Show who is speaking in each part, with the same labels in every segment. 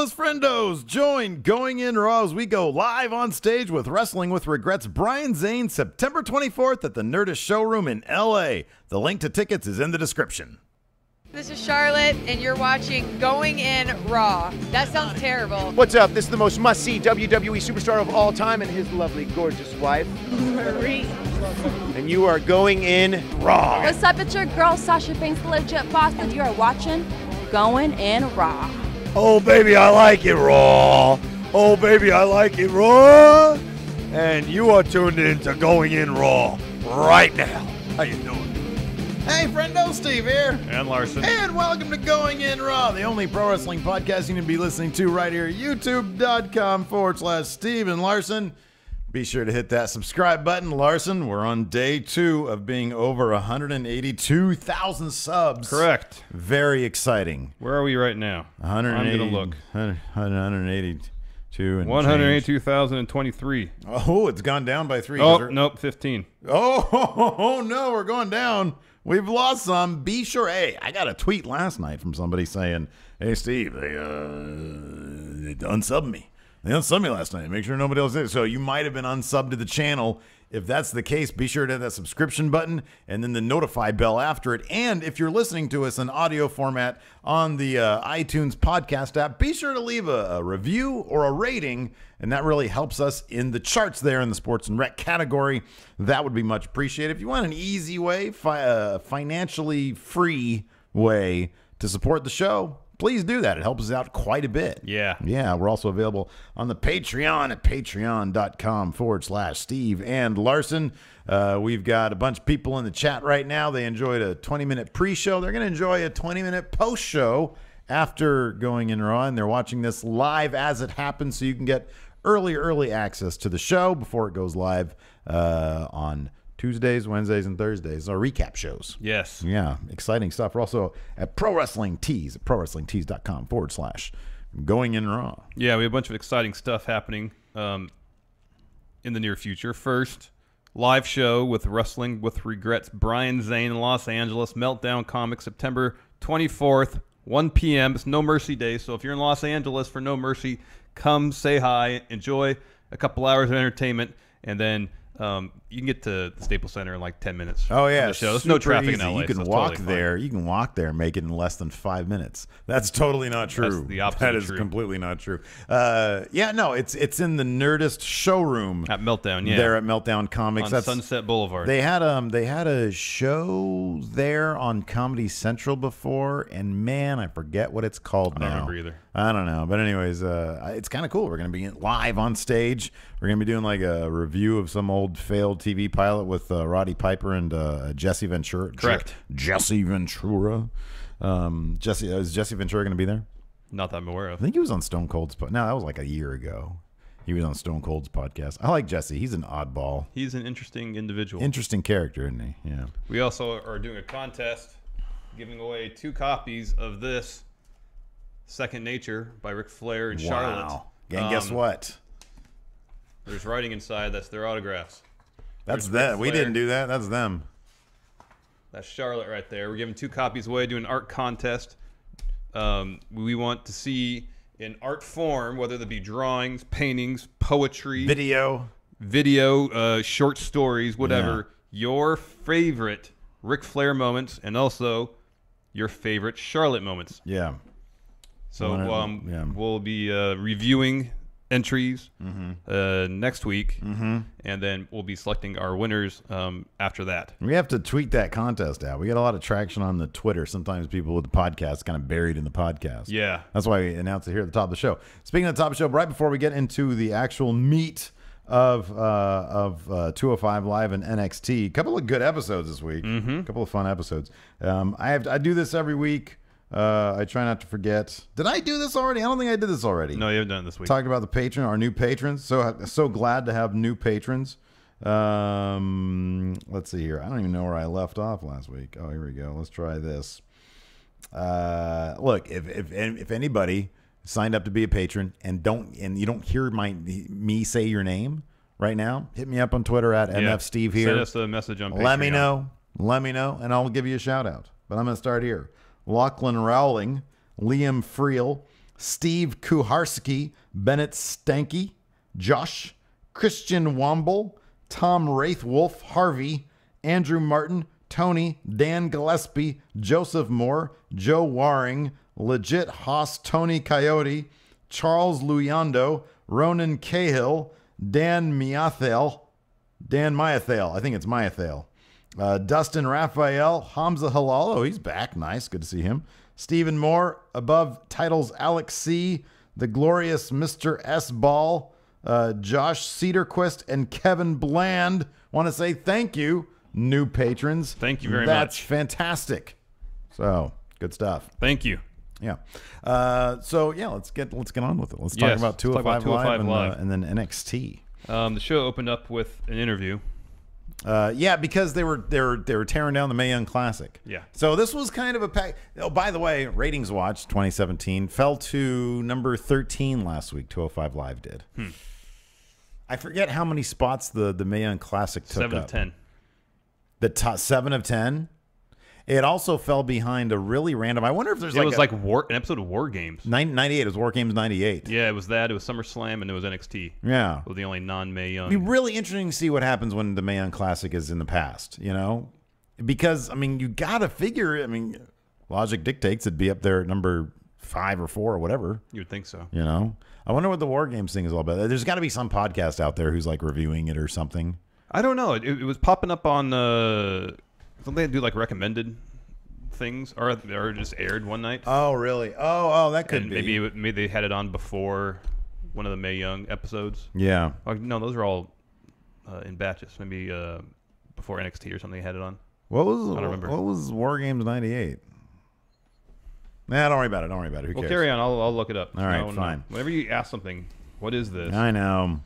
Speaker 1: Fabulous friendos, join Going In Raw as we go live on stage with Wrestling with Regret's Brian Zane, September 24th at the Nerdist Showroom in LA. The link to tickets is in the description.
Speaker 2: This is Charlotte, and you're watching Going In Raw. That sounds terrible.
Speaker 3: What's up? This is the most must-see WWE superstar of all time and his lovely, gorgeous wife,
Speaker 2: Marie.
Speaker 3: and you are going in Raw.
Speaker 4: What's up? It's your girl, Sasha Banks, the legit boss, and you are watching Going In Raw.
Speaker 5: Oh, baby, I like it raw. Oh, baby, I like it raw. And you are tuned in to Going In Raw right now. How you doing?
Speaker 1: Hey, friendo, Steve here.
Speaker 6: And Larson.
Speaker 1: And welcome to Going In Raw, the only pro wrestling podcast you need to be listening to right here at youtube.com/Steve and Larson. Be sure to hit that subscribe button, Larson. We're on day 2 of being over 182,000 subs.
Speaker 6: Correct.
Speaker 1: Very exciting.
Speaker 6: Where are we right now?
Speaker 1: 180,
Speaker 6: I'm going to look.
Speaker 1: 182 and
Speaker 6: 182,023.
Speaker 1: Oh, it's gone down by 3.
Speaker 6: Oh, nope, 15.
Speaker 1: Oh, no, we're going down. We've lost some. Be sure. Hey, I got a tweet last night from somebody saying, hey, Steve, they unsubbed me. They unsubbed me last night. Make sure nobody else did. So you might have been unsubbed to the channel. If that's the case, be sure to hit that subscription button and then the notify bell after it. And if you're listening to us in audio format on the iTunes podcast app, be sure to leave a review or a rating. And that really helps us in the charts there in the sports and rec category. That would be much appreciated. If you want an easy way, financially free way to support the show, please do that. It helps us out quite a bit.
Speaker 6: Yeah.
Speaker 1: Yeah, we're also available on the Patreon at patreon.com/Steve and Larson. We've got a bunch of people in the chat right now. They enjoyed a 20-minute pre-show. They're going to enjoy a 20-minute post-show after Going In Raw, and they're watching this live as it happens, so you can get early access to the show before it goes live on Tuesdays, Wednesdays, and Thursdays, our recap shows.
Speaker 6: Yes.
Speaker 1: Yeah, exciting stuff. We're also at Pro Wrestling Tees at prowrestlingtees.com/Going In Raw.
Speaker 6: Yeah, we have a bunch of exciting stuff happening in the near future. First, live show with Wrestling with Regret's Brian Zane in Los Angeles, Meltdown Comics, September 24th, 1 p.m. It's No Mercy Day, so if you're in Los Angeles for No Mercy, come say hi, enjoy a couple hours of entertainment, and then you can get to the Staples Center in like 10 minutes.
Speaker 1: Oh yeah,
Speaker 6: the show. There's no traffic in LA.
Speaker 1: You can
Speaker 6: so
Speaker 1: walk
Speaker 6: totally
Speaker 1: there. You can walk there and make it in less than 5 minutes. That's totally not true.
Speaker 6: That's the opposite.
Speaker 1: That is completely not true. Yeah, no, it's in the Nerdist showroom
Speaker 6: at Meltdown. Yeah,
Speaker 1: there at Meltdown Comics.
Speaker 6: On Sunset Boulevard.
Speaker 1: They had a show there on Comedy Central before, and man, I forget what it's called now.
Speaker 6: I don't remember either.
Speaker 1: I don't know, but anyways, it's kind of cool. We're going to be live on stage. We're going to be doing like a review of some old failed TV pilot with Roddy Piper and Jesse Ventura.
Speaker 6: Correct.
Speaker 1: Jesse Ventura. Is Jesse Ventura going to be there?
Speaker 6: Not that I'm aware of.
Speaker 1: I think he was on Stone Cold's. No, that was like a year ago. He was on Stone Cold's podcast. I like Jesse. He's an oddball.
Speaker 6: He's an interesting individual.
Speaker 1: Interesting character, isn't he? Yeah.
Speaker 6: We also are doing a contest, giving away 2 copies of this Second Nature by Ric Flair and Charlotte.
Speaker 1: Wow. And guess what?
Speaker 6: There's writing inside. That's their autographs.
Speaker 1: That's that. We didn't do that. That's them.
Speaker 6: That's Charlotte right there. We're giving 2 copies away, doing an art contest. We want to see in art form, whether they be drawings, paintings, poetry,
Speaker 1: video,
Speaker 6: short stories, whatever, your favorite Ric Flair moments and also your favorite Charlotte moments.
Speaker 1: Yeah.
Speaker 6: So we'll be reviewing entries next week, and then we'll be selecting our winners after that.
Speaker 1: We have to tweet that contest out. We get a lot of traction on the Twitter. Sometimes people with the podcast kind of buried in the podcast.
Speaker 6: Yeah.
Speaker 1: That's why we announced it here at the top of the show. Speaking of the top of the show, right before we get into the actual meat of 205 Live and NXT, a couple of good episodes this week. A couple of fun episodes. I do this every week. I try not to forget. Did I do this already? I don't think I did this already.
Speaker 6: No, you haven't done it this week.
Speaker 1: Talking about the patron, our new patrons. So glad to have new patrons. Let's see here. I don't even know where I left off last week. Oh, here we go. Let's try this. Look, if anybody signed up to be a patron and you don't hear me say your name right now, hit me up on Twitter at MFSteve here.
Speaker 6: Send us a message on Patreon.
Speaker 1: Let me know, and I'll give you a shout out. But I'm going to start here. Lachlan Rowling, Liam Friel, Steve Kuharski, Bennett Stanky, Josh, Christian Womble, Tom Wraithwolf, Harvey, Andrew Martin, Tony, Dan Gillespie, Joseph Moore, Joe Waring, Legit Haas, Tony Coyote, Charles Luyando, Ronan Cahill, Dan Miathel, I think it's Miathel, Dustin Raphael, Hamza Halal, oh, he's back, nice, good to see him, Stephen Moore, above titles Alex C., the glorious Mr. S. Ball, Josh Cedarquist, and Kevin Bland. Want to say thank you, new patrons.
Speaker 6: Thank you very
Speaker 1: That's
Speaker 6: much.
Speaker 1: fantastic. So, good stuff.
Speaker 6: Thank you.
Speaker 1: Yeah. So yeah, let's get on with it. Let's talk
Speaker 6: Yes,
Speaker 1: about
Speaker 6: let's talk about
Speaker 1: 205 Live,
Speaker 6: 205 Live.
Speaker 1: and then NXT.
Speaker 6: The show opened up with an interview.
Speaker 1: Yeah, because they were tearing down the Mae Young Classic.
Speaker 6: Yeah.
Speaker 1: So this was kind of a pack. Oh, by the way, ratings watch 2017 fell to number 13 last week. 205 Live did. I forget how many spots the Mae Young Classic took
Speaker 6: 7
Speaker 1: up.
Speaker 6: of 10.
Speaker 1: The top 7 of 10. It also fell behind a really random. I wonder if there's
Speaker 6: It was like an episode of War Games.
Speaker 1: 98. It was War Games 98.
Speaker 6: Yeah, it was that. It was SummerSlam, and it was NXT.
Speaker 1: Yeah.
Speaker 6: It was the only non-Mae Young.
Speaker 1: It'd be really interesting to see what happens when the Mae Young Classic is in the past, you know? Because, I mean, you got to figure, I mean, logic dictates it'd be up there at number 5 or 4 or whatever.
Speaker 6: You would think so.
Speaker 1: You know? I wonder what the War Games thing is all about. There's got to be some podcast out there who's, like, reviewing it or something.
Speaker 6: I don't know. It was popping up on, don't they do, like, recommended things, or just aired one night?
Speaker 1: Oh, really? Oh, that could
Speaker 6: And
Speaker 1: be.
Speaker 6: maybe they had it on before one of the Mae Young episodes.
Speaker 1: Yeah.
Speaker 6: No, those are all in batches. Maybe before NXT or something they had it on.
Speaker 1: What was
Speaker 6: I don't remember.
Speaker 1: What was War Games 98? Nah, don't worry about it. Who
Speaker 6: Well,
Speaker 1: cares?
Speaker 6: carry on. I'll look it up.
Speaker 1: All right, fine.
Speaker 6: Whenever you ask something, what is this?
Speaker 1: I know.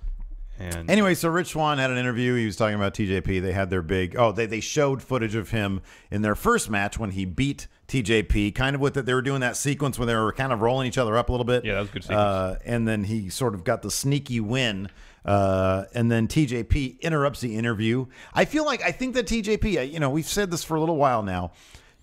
Speaker 6: And
Speaker 1: Anyway, so Rich Swann had an interview. He was talking about TJP. They had their big... Oh, they showed footage of him in their first match when he beat TJP, kind of with it. They were doing that sequence where they were kind of rolling each other up a little bit.
Speaker 6: Yeah, that was a good sequence.
Speaker 1: And then he sort of got the sneaky win. And then TJP interrupts the interview. I think that TJP, you know, we've said this for a little while now,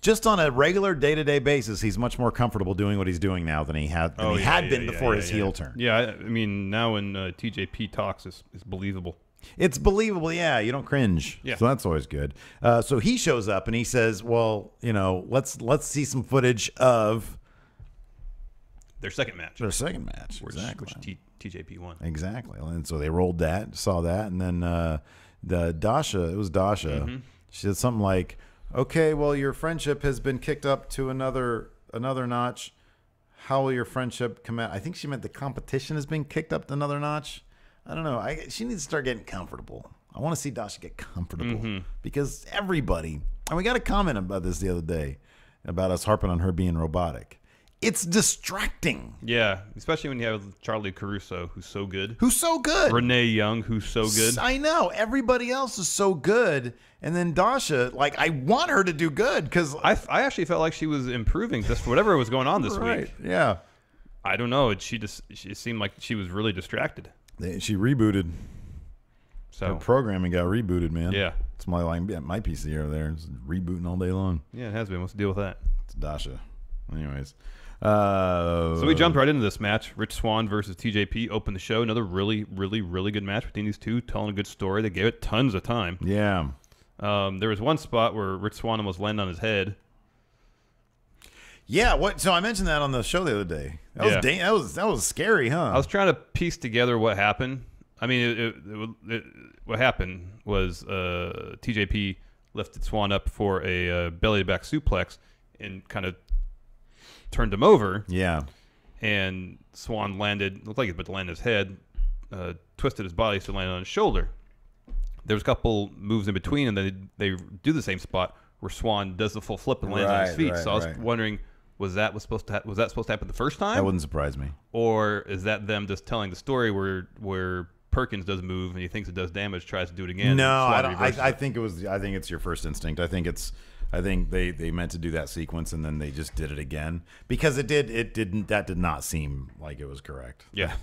Speaker 1: just on a regular day-to-day basis, he's much more comfortable doing what he's doing now than he had been before his heel turn.
Speaker 6: Yeah, I mean, now when TJP talks, it's believable.
Speaker 1: It's believable, yeah. You don't cringe.
Speaker 6: Yeah.
Speaker 1: So that's always good. So he shows up and he says, well, you know, let's see some footage of
Speaker 6: Their second match.
Speaker 1: Exactly.
Speaker 6: Which TJP won.
Speaker 1: Exactly. And so they rolled that, saw that, and then it was Dasha. She said something like, okay, well, your friendship has been kicked up to another notch. How will your friendship come out? I think she meant the competition has been kicked up to another notch. I don't know. She needs to start getting comfortable. I want to see Dasha get comfortable because everybody, and we got a comment about this the other day about us harping on her being robotic. It's distracting.
Speaker 6: Yeah, especially when you have Charlie Caruso, who's so good.
Speaker 1: Renee
Speaker 6: Young, who's so good.
Speaker 1: I know. Everybody else is so good. And then Dasha, like, I want her to do good because
Speaker 6: I actually felt like she was improving just for whatever was going on this week.
Speaker 1: Yeah.
Speaker 6: I don't know. She seemed like she was really distracted.
Speaker 1: She rebooted.
Speaker 6: So
Speaker 1: her programming got rebooted, man.
Speaker 6: Yeah.
Speaker 1: It's my PC over there. It's rebooting all day long.
Speaker 6: Yeah, it has been. What's the deal with that?
Speaker 1: It's Dasha. Anyways.
Speaker 6: So we jumped right into this match. Rich Swann versus TJP opened the show. Another really, really, really good match between these two, telling a good story. They gave it tons of time.
Speaker 1: Yeah.
Speaker 6: There was one spot where Rich Swann almost landed on his head.
Speaker 1: Yeah. What? So I mentioned that on the show the other day. That was scary, huh?
Speaker 6: I was trying to piece together what happened. I mean, what happened was TJP lifted Swann up for a belly-to-back suplex and kind of turned him over.
Speaker 1: Yeah.
Speaker 6: And Swann looked like he was about to land his head, twisted his body so it landed on his shoulder. There was a couple moves in between, and then they do the same spot where Swann does the full flip and lands on his feet. So I was wondering, was that supposed to happen the first time?
Speaker 1: That wouldn't surprise me.
Speaker 6: Or is that them just telling the story where Perkins does move and he thinks it does damage, tries to do it again?
Speaker 1: No, I don't. I think it's your first instinct. I think they meant to do that sequence and then they just did it again because that did not seem like it was correct.
Speaker 6: Yeah.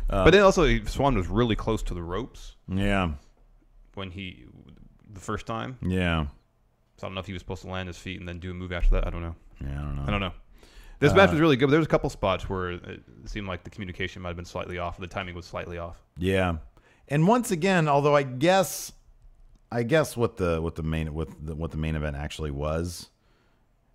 Speaker 6: But then also Swann was really close to the ropes.
Speaker 1: Yeah.
Speaker 6: The first time.
Speaker 1: Yeah.
Speaker 6: So I don't know if he was supposed to land his feet and then do a move after that. I don't know.
Speaker 1: Yeah, I don't know.
Speaker 6: This match was really good, but there was a couple spots where it seemed like the communication might have been slightly off, or the timing was slightly off.
Speaker 1: Yeah, and once again, although I guess what the main event actually was,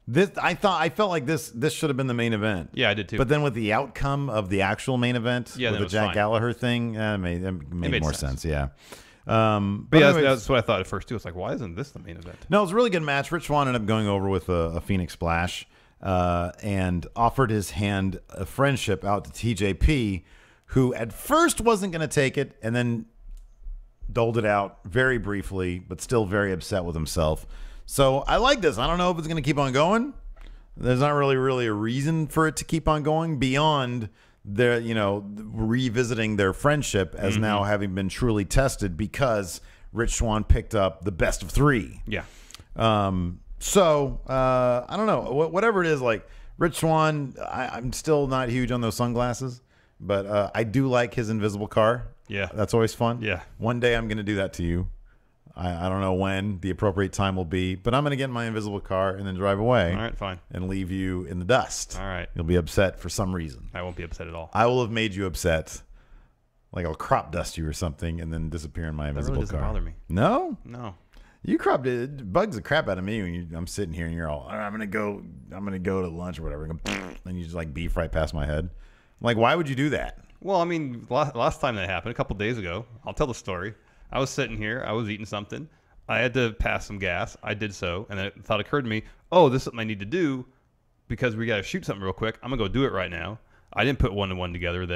Speaker 1: I felt like this should have been the main event.
Speaker 6: Yeah, I did too.
Speaker 1: But then with the outcome of the actual main event, with the Jack Gallagher thing, it made more sense. Yeah.
Speaker 6: But yeah, that's what I thought at first too. It's like, why isn't this the main event?
Speaker 1: No, it was a really good match. Rich Swann ended up going over with a Phoenix Splash and offered his hand of friendship out to TJP, who at first wasn't going to take it and then doled it out very briefly, but still very upset with himself. So I like this. I don't know if it's going to keep on going. There's not really a reason for it to keep on going beyond their, revisiting their friendship as now having been truly tested because Rich Swann picked up the best of 3.
Speaker 6: Yeah.
Speaker 1: So I don't know. Whatever it is, like Rich Swann, I'm still not huge on those sunglasses, but I do like his invisible car.
Speaker 6: Yeah.
Speaker 1: That's always fun.
Speaker 6: Yeah.
Speaker 1: One day I'm going to do that to you. I don't know when the appropriate time will be, but I'm going to get in my invisible car and then drive away.
Speaker 6: All right, fine.
Speaker 1: And leave you in the dust.
Speaker 6: All right.
Speaker 1: You'll be upset for some reason.
Speaker 6: I won't be upset at all.
Speaker 1: I will have made you upset. Like I'll crop dust you or something and then disappear in my invisible
Speaker 6: really doesn't
Speaker 1: car.
Speaker 6: bother me.
Speaker 1: No?
Speaker 6: No.
Speaker 1: You cropped it. Bugs the crap out of me when I'm sitting here and you're all, I'm gonna go to lunch or whatever, and you just like beef right past my head. I'm like, why would you do that?
Speaker 6: Well, I mean, last time that happened, a couple days ago, I'll tell the story. I was sitting here, I was eating something, I had to pass some gas. I did so, and then the thought occurred to me, oh, this is something I need to do because we got to shoot something real quick. I'm gonna go do it right now. I didn't put one and one together.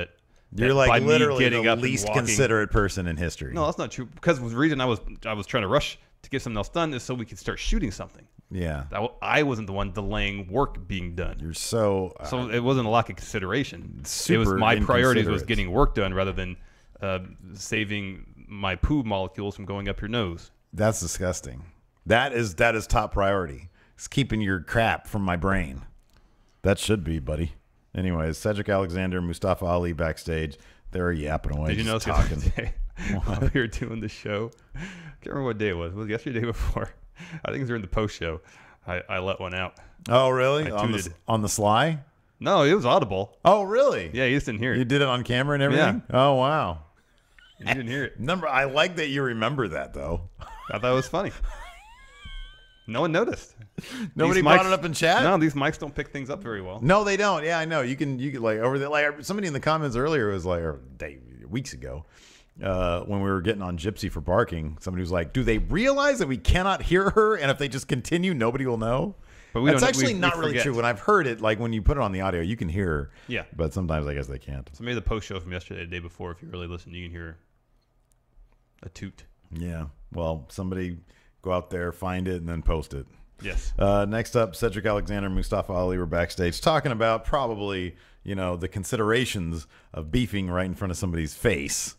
Speaker 6: You're
Speaker 1: like literally the least considerate person in history.
Speaker 6: No, that's not true. Because the reason I was trying to rush to get something else done is so we could start shooting something.
Speaker 1: Yeah.
Speaker 6: I wasn't the one delaying work being done.
Speaker 1: You're so
Speaker 6: it wasn't a lack of consideration.
Speaker 1: Super
Speaker 6: it was my priorities was
Speaker 1: inconsiderate.
Speaker 6: getting work done rather than saving my poo molecules from going up your nose.
Speaker 1: That's disgusting. That is top priority. It's keeping your crap from my brain. That should be, buddy. Anyways, Cedric Alexander, Mustafa Ali backstage. They're yapping away.
Speaker 6: Did you know
Speaker 1: talking?
Speaker 6: While we were doing the show, I can't remember what day it was. Was it yesterday, or the day before? I think it was during the post show. I let one out.
Speaker 1: Oh, really? On the sly?
Speaker 6: No, it was audible.
Speaker 1: Oh, really?
Speaker 6: Yeah, you just didn't hear it.
Speaker 1: You did it on camera and everything?
Speaker 6: Yeah.
Speaker 1: Oh, wow.
Speaker 6: You didn't hear it.
Speaker 1: I like that you remember that, though.
Speaker 6: I thought it was funny. No one noticed.
Speaker 1: Nobody brought it up in chat?
Speaker 6: No, these mics don't pick things up very well.
Speaker 1: No, they don't. Yeah, I know. You can like over there. Like somebody in the comments earlier was like, weeks ago, when we were getting on Gypsy for barking, somebody was like, "Do they realize that we cannot hear her, and if they just continue, nobody will know?"
Speaker 6: But
Speaker 1: that's actually not really true. When I've heard it, like when you put it on the audio, you can hear her.
Speaker 6: Yeah.
Speaker 1: But sometimes I guess they can't.
Speaker 6: So maybe the post show from yesterday, the day before, if you really listen, you can hear a toot.
Speaker 1: Yeah. Well, somebody go out there, find it, and then post it.
Speaker 6: Yes.
Speaker 1: Next up, Cedric Alexander and Mustafa Ali were backstage talking about probably, the considerations of beefing right in front of somebody's face.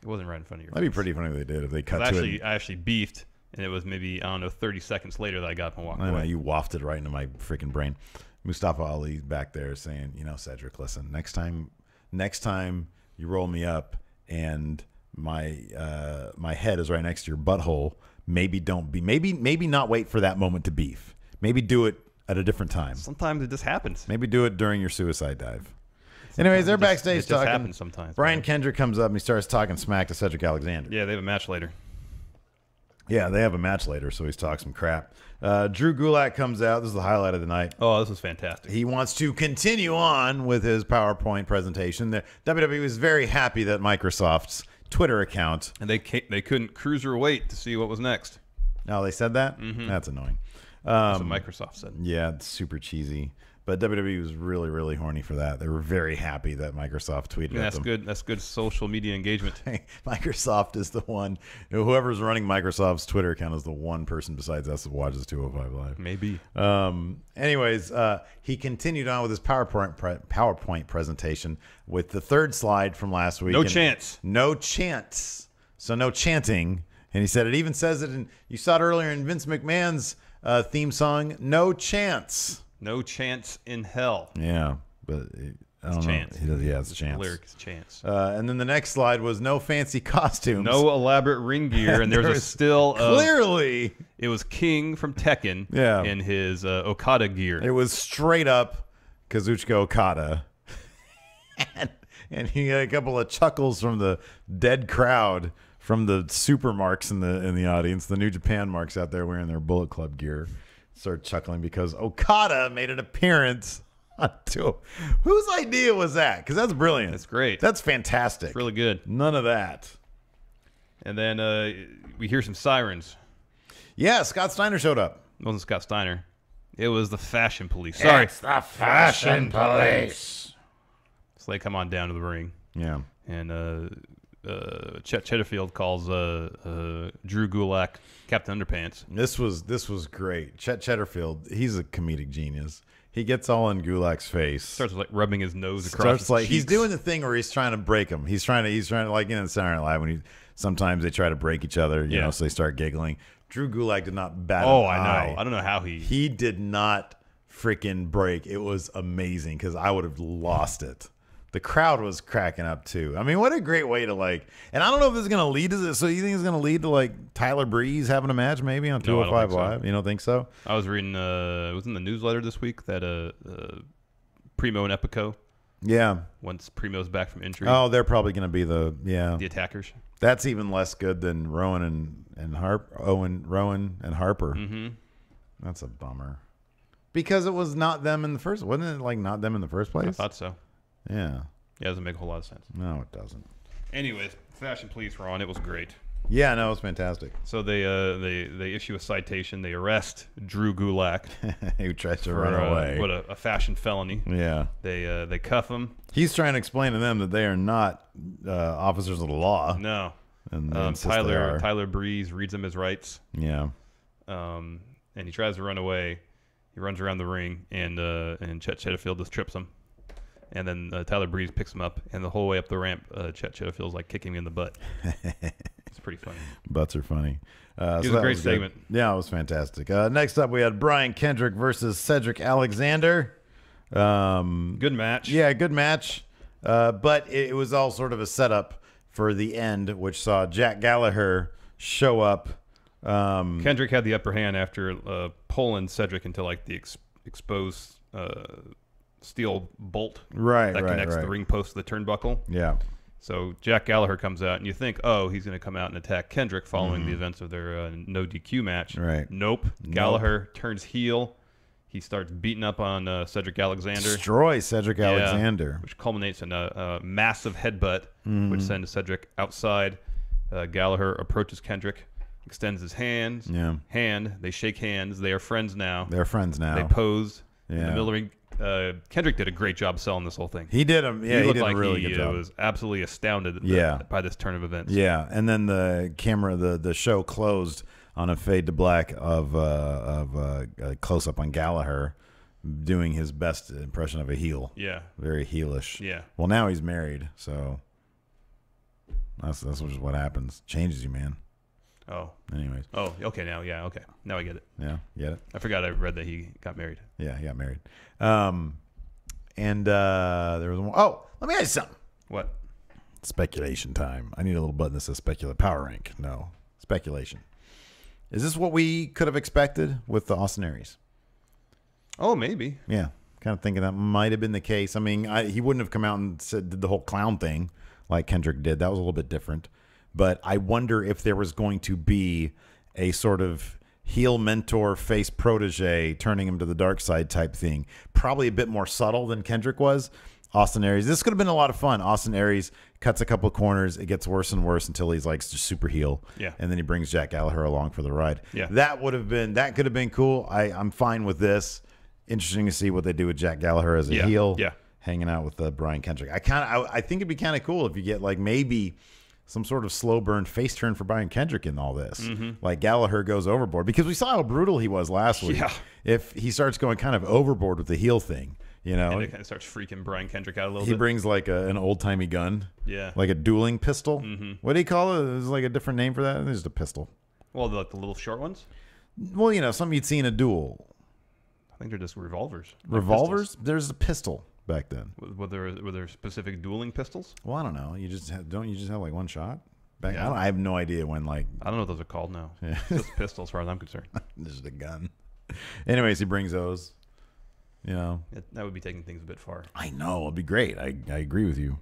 Speaker 6: It wasn't right in front of your
Speaker 1: That'd
Speaker 6: face.
Speaker 1: be pretty funny if they did, if they cut to it.
Speaker 6: I actually beefed, and it was maybe, 30 seconds later that I got up and walked away.
Speaker 1: You wafted right into my freaking brain. Mustafa Ali back there saying, Cedric, listen, next time you roll me up and my head is right next to your butthole, maybe not wait for that moment to beef. Maybe do it at a different time.
Speaker 6: Sometimes it just happens.
Speaker 1: Maybe do it during your suicide dive. Anyways, they're backstage talking. It just
Speaker 6: happens sometimes.
Speaker 1: Brian Kendrick comes up and he starts talking smack to Cedric Alexander.
Speaker 6: Yeah, they have a match later.
Speaker 1: Yeah, they have a match later, so he's talking some crap. Drew Gulak comes out. This is the highlight of the night.
Speaker 6: Oh, this was fantastic.
Speaker 1: He wants to continue on with his PowerPoint presentation. The WWE was very happy that Microsoft's Twitter account.
Speaker 6: And they couldn't cruiserweight to see what was next.
Speaker 1: Oh, they said that?
Speaker 6: Mm-hmm.
Speaker 1: That's annoying.
Speaker 6: That's what Microsoft said.
Speaker 1: Yeah, it's super cheesy. But WWE was really, really horny for that. They were very happy that Microsoft tweeted at them.
Speaker 6: That's good social media engagement.
Speaker 1: Hey, Microsoft is the one. Whoever's running Microsoft's Twitter account is the one person besides us that watches 205 Live.
Speaker 6: Maybe.
Speaker 1: Anyways, he continued on with his PowerPoint presentation with the third slide from last week.
Speaker 6: No chance.
Speaker 1: No chance. So no chanting. And he said it even says it in, you saw it earlier in Vince McMahon's theme song, No Chance.
Speaker 6: No chance in hell.
Speaker 1: Yeah, but I don't know. It's a chance.
Speaker 6: Lyric is chance.
Speaker 1: And then the next slide was no fancy costumes.
Speaker 6: No elaborate ring gear. And there's a still
Speaker 1: clearly.
Speaker 6: It was King from Tekken
Speaker 1: in
Speaker 6: his Okada gear.
Speaker 1: It was straight up Kazuchika Okada. and he got a couple of chuckles from the dead crowd, from the super marks in the audience, the New Japan marks out there wearing their Bullet Club gear. Started chuckling because Okada made an appearance. Whose idea was that? Because that's brilliant.
Speaker 6: That's great.
Speaker 1: That's fantastic.
Speaker 6: It's really good.
Speaker 1: None of that.
Speaker 6: And then we hear some sirens.
Speaker 1: Yeah, Scott Steiner showed up.
Speaker 6: It wasn't Scott Steiner. It was the Fashion Police. Sorry.
Speaker 5: It's the Fashion Police.
Speaker 6: So they come on down to the ring.
Speaker 1: Yeah.
Speaker 6: And Chet Cheddarfield calls Drew Gulak Captain Underpants.
Speaker 1: This was great. Chet Cheddarfield, he's a comedic genius. He gets all in Gulak's face.
Speaker 6: Starts like rubbing his nose across his cheeks.
Speaker 1: He's doing the thing where he's trying to break him. He's trying to like in Saturday Night Live when sometimes they try to break each other, you know, so they start giggling. Drew Gulak did not bat an eye.
Speaker 6: I know. I don't know how he
Speaker 1: did not freaking break. It was amazing because I would have lost it. The crowd was cracking up too. I mean, what a great way to like. And I don't know if this is going to lead to this. So you think it's going to lead to like Tyler Breeze having a match maybe on 205 Live? You don't think so?
Speaker 6: I was reading. It was in the newsletter this week that Primo and Epico.
Speaker 1: Yeah.
Speaker 6: Once Primo's back from injury.
Speaker 1: Oh, they're probably going to be the
Speaker 6: attackers.
Speaker 1: That's even less good than Rowan and Harper. Mm-hmm. That's a bummer. Because it was not them in the first. Wasn't it like not them in the first place?
Speaker 6: I thought so.
Speaker 1: Yeah.
Speaker 6: Yeah, it doesn't make a whole lot of sense.
Speaker 1: No, it doesn't.
Speaker 6: Anyways, Fashion Police were on. It was great.
Speaker 1: Yeah, no, it was fantastic.
Speaker 6: So they issue a citation. They arrest Drew Gulak,
Speaker 1: who tries to run away.
Speaker 6: What a fashion felony.
Speaker 1: Yeah.
Speaker 6: They cuff him.
Speaker 1: He's trying to explain to them that they are not officers of the law.
Speaker 6: No.
Speaker 1: And
Speaker 6: Tyler Breeze reads him his rights.
Speaker 1: Yeah.
Speaker 6: And he tries to run away. He runs around the ring, and Chet Cheddarfield just trips him. And then Tyler Breeze picks him up, and the whole way up the ramp, Chet Cheddarfield's like kicking me in the butt. It's pretty funny.
Speaker 1: Butts are funny.
Speaker 6: It was a great segment.
Speaker 1: Yeah, it was fantastic. Next up, we had Brian Kendrick versus Cedric Alexander.
Speaker 6: Good match.
Speaker 1: Yeah, good match. But it was all sort of a setup for the end, which saw Jack Gallagher show up.
Speaker 6: Kendrick had the upper hand after pulling Cedric into like the exposed steel bolt that connects the ring post to the turnbuckle.
Speaker 1: Yeah.
Speaker 6: So Jack Gallagher comes out, and you think, oh, he's going to come out and attack Kendrick following the events of their no DQ match.
Speaker 1: Right.
Speaker 6: Nope. Gallagher turns heel. He starts beating up on Cedric Alexander.
Speaker 1: Destroys Cedric Alexander.
Speaker 6: Which culminates in a massive headbutt, which sends Cedric outside. Gallagher approaches Kendrick, extends his hands.
Speaker 1: Yeah.
Speaker 6: They shake hands. They are friends now.
Speaker 1: They're friends now.
Speaker 6: They pose in the middle of the ring. Kendrick did a great job selling this whole thing.
Speaker 1: He did. He did a really good job.
Speaker 6: He was absolutely astounded by this turn of events.
Speaker 1: Yeah, and then the camera, the show closed on a fade to black of a close up on Gallagher doing his best impression of a heel.
Speaker 6: Yeah,
Speaker 1: very heelish.
Speaker 6: Yeah.
Speaker 1: Well, now he's married, so that's just what happens. Changes you, man.
Speaker 6: Oh.
Speaker 1: Anyways.
Speaker 6: Oh, okay. Now I get it.
Speaker 1: Yeah, get it?
Speaker 6: I forgot I read that he got married.
Speaker 1: Yeah, he got married. And there was one. Oh, let me ask you something.
Speaker 6: What?
Speaker 1: Speculation time. I need a little button that says speculate power rank. No, speculation. Is this what we could have expected with the Austin Aries?
Speaker 6: Oh, maybe.
Speaker 1: Yeah, kind of thinking that might have been the case. I mean, he wouldn't have come out and did the whole clown thing like Kendrick did. That was a little bit different. But I wonder if there was going to be a sort of heel mentor, face protege, turning him to the dark side type thing. Probably a bit more subtle than Kendrick was. Austin Aries. This could have been a lot of fun. Austin Aries cuts a couple of corners. It gets worse and worse until he's like just super heel.
Speaker 6: Yeah.
Speaker 1: And then he brings Jack Gallagher along for the ride.
Speaker 6: Yeah.
Speaker 1: That could have been cool. I'm fine with this. Interesting to see what they do with Jack Gallagher as a heel.
Speaker 6: Yeah.
Speaker 1: Hanging out with Brian Kendrick. I think it'd be kind of cool if you get like maybe some sort of slow burn face turn for Brian Kendrick in all this. Like Gallagher goes overboard because we saw how brutal he was last week.
Speaker 6: Yeah.
Speaker 1: If he starts going kind of overboard with the heel thing, you know,
Speaker 6: and it kind of starts freaking Brian Kendrick out a little bit.
Speaker 1: He brings like an old timey gun.
Speaker 6: Yeah.
Speaker 1: Like a dueling pistol. What do you call it? There's like a different name for that. It's just a pistol.
Speaker 6: Well, like the little short ones?
Speaker 1: Well, you know, something you'd see in a duel.
Speaker 6: I think they're just revolvers.
Speaker 1: Revolvers? There's a pistol back then.
Speaker 6: Were there specific dueling pistols?
Speaker 1: Well, I don't know. Don't you just have like one shot? I have no idea when like.
Speaker 6: I don't know what those are called now.
Speaker 1: Yeah.
Speaker 6: It's just pistols as far as I'm concerned.
Speaker 1: This is a gun. Anyways, he brings those. You know,
Speaker 6: That would be taking things a bit far.
Speaker 1: I know it'd be great. I agree with you.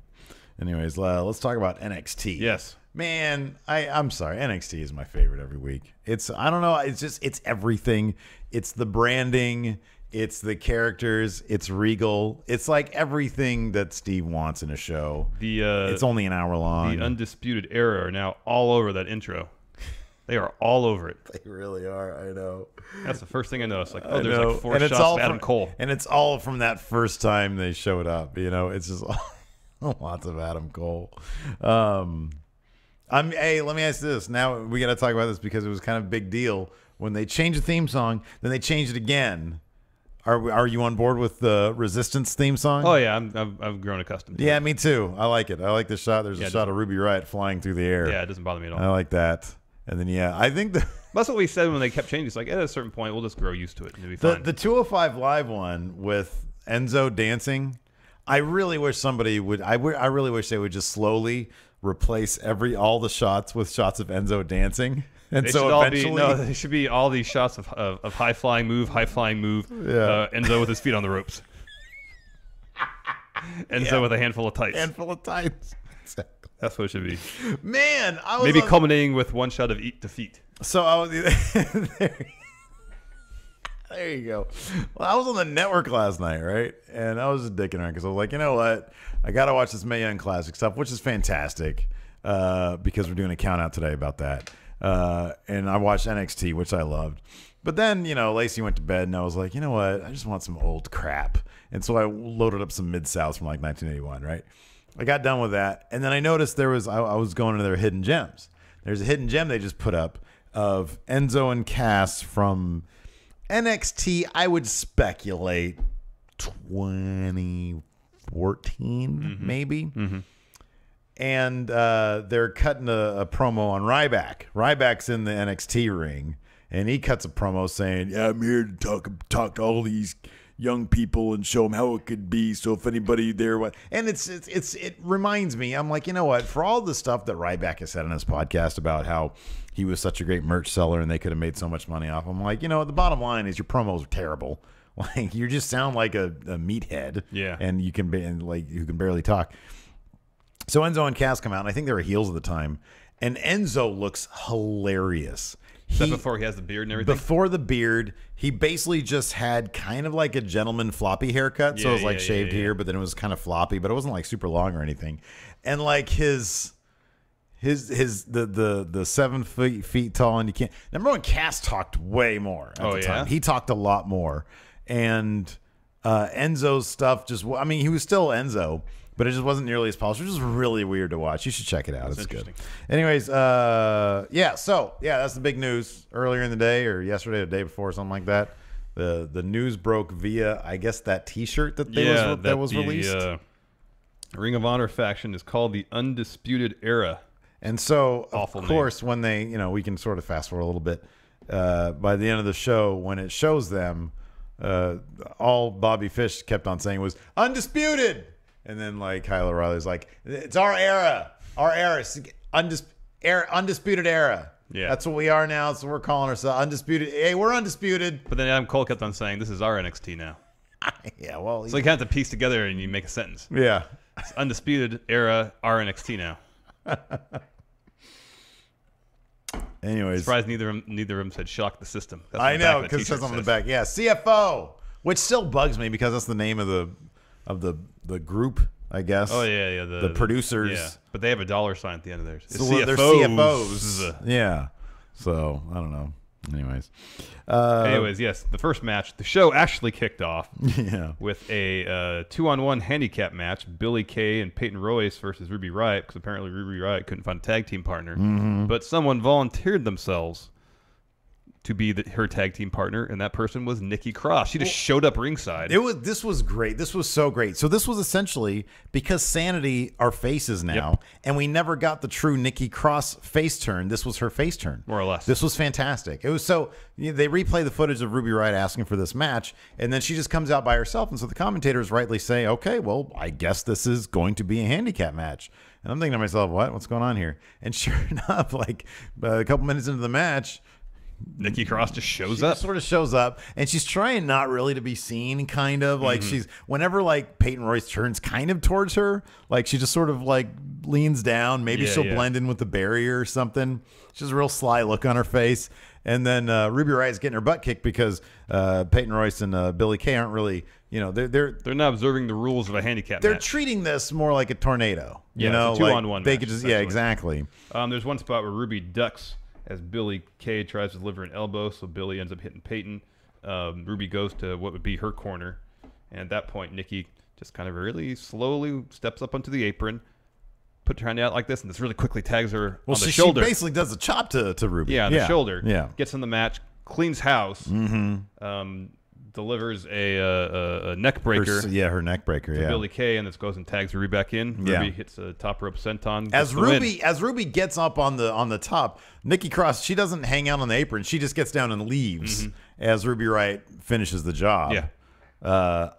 Speaker 1: Anyways, let's talk about NXT.
Speaker 6: Yes.
Speaker 1: Man, I'm sorry. NXT is my favorite every week. I don't know. It's everything. It's the branding. It's the characters. It's Regal. It's like everything that Steve wants in a show. It's only an hour long.
Speaker 6: The Undisputed Era are now all over that intro. They are all over it.
Speaker 1: They really are. I know.
Speaker 6: That's the first thing I noticed. Like, there's like 4
Speaker 1: and
Speaker 6: shots of Adam Cole.
Speaker 1: And it's all from that first time they showed up. You know, it's just lots of Adam Cole. Hey, let me ask you this. Now we got to talk about this because it was kind of a big deal when they changed the theme song. Then they changed it again. Are you on board with the Resistance theme song?
Speaker 6: Oh yeah, I've grown accustomed to it.
Speaker 1: Yeah, me too. I like it. I like the shot. There's a shot of Ruby Riott flying through the air.
Speaker 6: Yeah, it doesn't bother me at all.
Speaker 1: I like that. And then I think
Speaker 6: that's what we said when they kept changing. It's like at a certain point we'll just grow used to it and it'll be fine.
Speaker 1: The 205 Live one with Enzo dancing. I really wish somebody would. I really wish they would just slowly replace all the shots with shots of Enzo dancing. And
Speaker 6: they
Speaker 1: so eventually,
Speaker 6: they should be all these shots of high flying move.
Speaker 1: Yeah.
Speaker 6: Enzo with his feet on the ropes. Enzo with a handful of tights.
Speaker 1: Exactly.
Speaker 6: That's what it should be.
Speaker 1: Man,
Speaker 6: maybe culminating with one shot of defeat.
Speaker 1: So I was there you go. Well, I was on the network last night, right? And I was just dicking around because I was like, you know what? I got to watch this Mae Young Classic stuff, which is fantastic because we're doing a count out today about that. And I watched NXT, which I loved. But then, Lacey went to bed, and I was like, you know what? I just want some old crap. And so I loaded up some Mid-Souths from like 1981, right? I got done with that. And then I noticed I was going into their hidden gems. There's a hidden gem they just put up of Enzo and Cass from NXT, I would speculate 2014, maybe. Mm-hmm. And they're cutting a promo on Ryback. Ryback's in the NXT ring, and he cuts a promo saying, "Yeah, I'm here to talk to all these young people and show them how it could be. So if anybody there," and it reminds me. I'm like, you know what? For all the stuff that Ryback has said on his podcast about how he was such a great merch seller and they could have made so much money off him, like, the bottom line is your promos are terrible. Like, you just sound like a meathead.
Speaker 6: Yeah,
Speaker 1: and you can barely talk. So Enzo and Cass come out, and I think they were heels at the time. And Enzo looks hilarious.
Speaker 6: Before he has the beard and everything?
Speaker 1: Before the beard, he basically just had kind of like a gentleman floppy haircut. So it was like shaved here, but then it was kind of floppy, but it wasn't like super long or anything. And like the 7 feet tall, and you can't. Remember when Cass talked way more at the time? He talked a lot more. And Enzo's stuff he was still Enzo, but it just wasn't nearly as polished. It was just really weird to watch. You should check it out. It's good. Anyways, So that's the big news earlier in the day, or yesterday, or the day before, something like that. The news broke via, I guess, that T-shirt that was released.
Speaker 6: Ring of Honor faction is called the Undisputed Era.
Speaker 1: And so, of course,
Speaker 6: name.
Speaker 1: when they, we can sort of fast forward a little bit. By the end of the show, when it shows them, all Bobby Fish kept on saying was undisputed. And then, like, Kyle O'Reilly's like, it's our era. Our era. Undisputed era.
Speaker 6: Yeah.
Speaker 1: That's what we are now. So we're calling ourselves undisputed. Hey, we're undisputed.
Speaker 6: But then Adam Cole kept on saying, this is our NXT now.
Speaker 1: Yeah, well.
Speaker 6: So you kind of have to piece together and you make a sentence.
Speaker 1: Yeah.
Speaker 6: It's Undisputed Era, our NXT now.
Speaker 1: Anyways.
Speaker 6: Surprised neither of them said shock the system.
Speaker 1: That's I know, because it says on the back. Yeah, CFO. Which still bugs me because that's the name of the group, I guess.
Speaker 6: Oh yeah.
Speaker 1: The producers.
Speaker 6: Yeah, but they have a dollar sign at the end of theirs.
Speaker 1: So they're CFOs. Yeah. So I don't know. Anyways,
Speaker 6: yes, the first match, the show actually kicked off.
Speaker 1: Yeah.
Speaker 6: With a 2-on-1 handicap match, Billie Kay and Peyton Royce versus Ruby Riott, because apparently Ruby Riott couldn't find a tag team partner.
Speaker 1: Mm-hmm.
Speaker 6: But someone volunteered themselves to be her tag team partner, and that person was Nikki Cross. She just showed up ringside.
Speaker 1: This was great. This was so great. So this was essentially because Sanity are faces now, and we never got the true Nikki Cross face turn. This was her face turn,
Speaker 6: more or less.
Speaker 1: This was fantastic. It was so they replay the footage of Ruby Riott asking for this match, and then she just comes out by herself, and so the commentators rightly say, "Okay, well, I guess this is going to be a handicap match." And I'm thinking to myself, "What's going on here?" And sure enough, like a couple minutes into the match,
Speaker 6: Nikki Cross just shows
Speaker 1: She
Speaker 6: up.
Speaker 1: just sort of shows up, and she's trying not really to be seen, kind of. Like, she's, whenever, like, Peyton Royce turns kind of towards her, like, she just sort of, like, leans down. Maybe she'll blend in with the barrier or something. She has a real sly look on her face. And then Ruby Riott is getting her butt kicked because Peyton Royce and Billie Kay aren't really, they're
Speaker 6: not observing the rules of a handicap
Speaker 1: They're
Speaker 6: match.
Speaker 1: treating this more like a tornado. You know,
Speaker 6: it's a 2-on-1
Speaker 1: They
Speaker 6: match,
Speaker 1: could just,
Speaker 6: essentially.
Speaker 1: exactly.
Speaker 6: There's one spot where Ruby ducks as Billie Kay tries to deliver an elbow, so Billie ends up hitting Peyton. Ruby goes to what would be her corner, and at that point, Nikki just kind of really slowly steps up onto the apron, puts her hand out like this, and this really quickly tags her on the shoulder.
Speaker 1: She basically does a chop to Ruby.
Speaker 6: Yeah, on the shoulder.
Speaker 1: Yeah.
Speaker 6: Gets in the match, cleans house, delivers a neck breaker.
Speaker 1: Her neck breaker,
Speaker 6: to Billie Kay, and this goes and tags Ruby back in. Ruby hits a top rope senton.
Speaker 1: As Ruby gets up on the top, Nikki Cross, she doesn't hang out on the apron. She just gets down and leaves as Ruby Riott finishes the job.
Speaker 6: Yeah.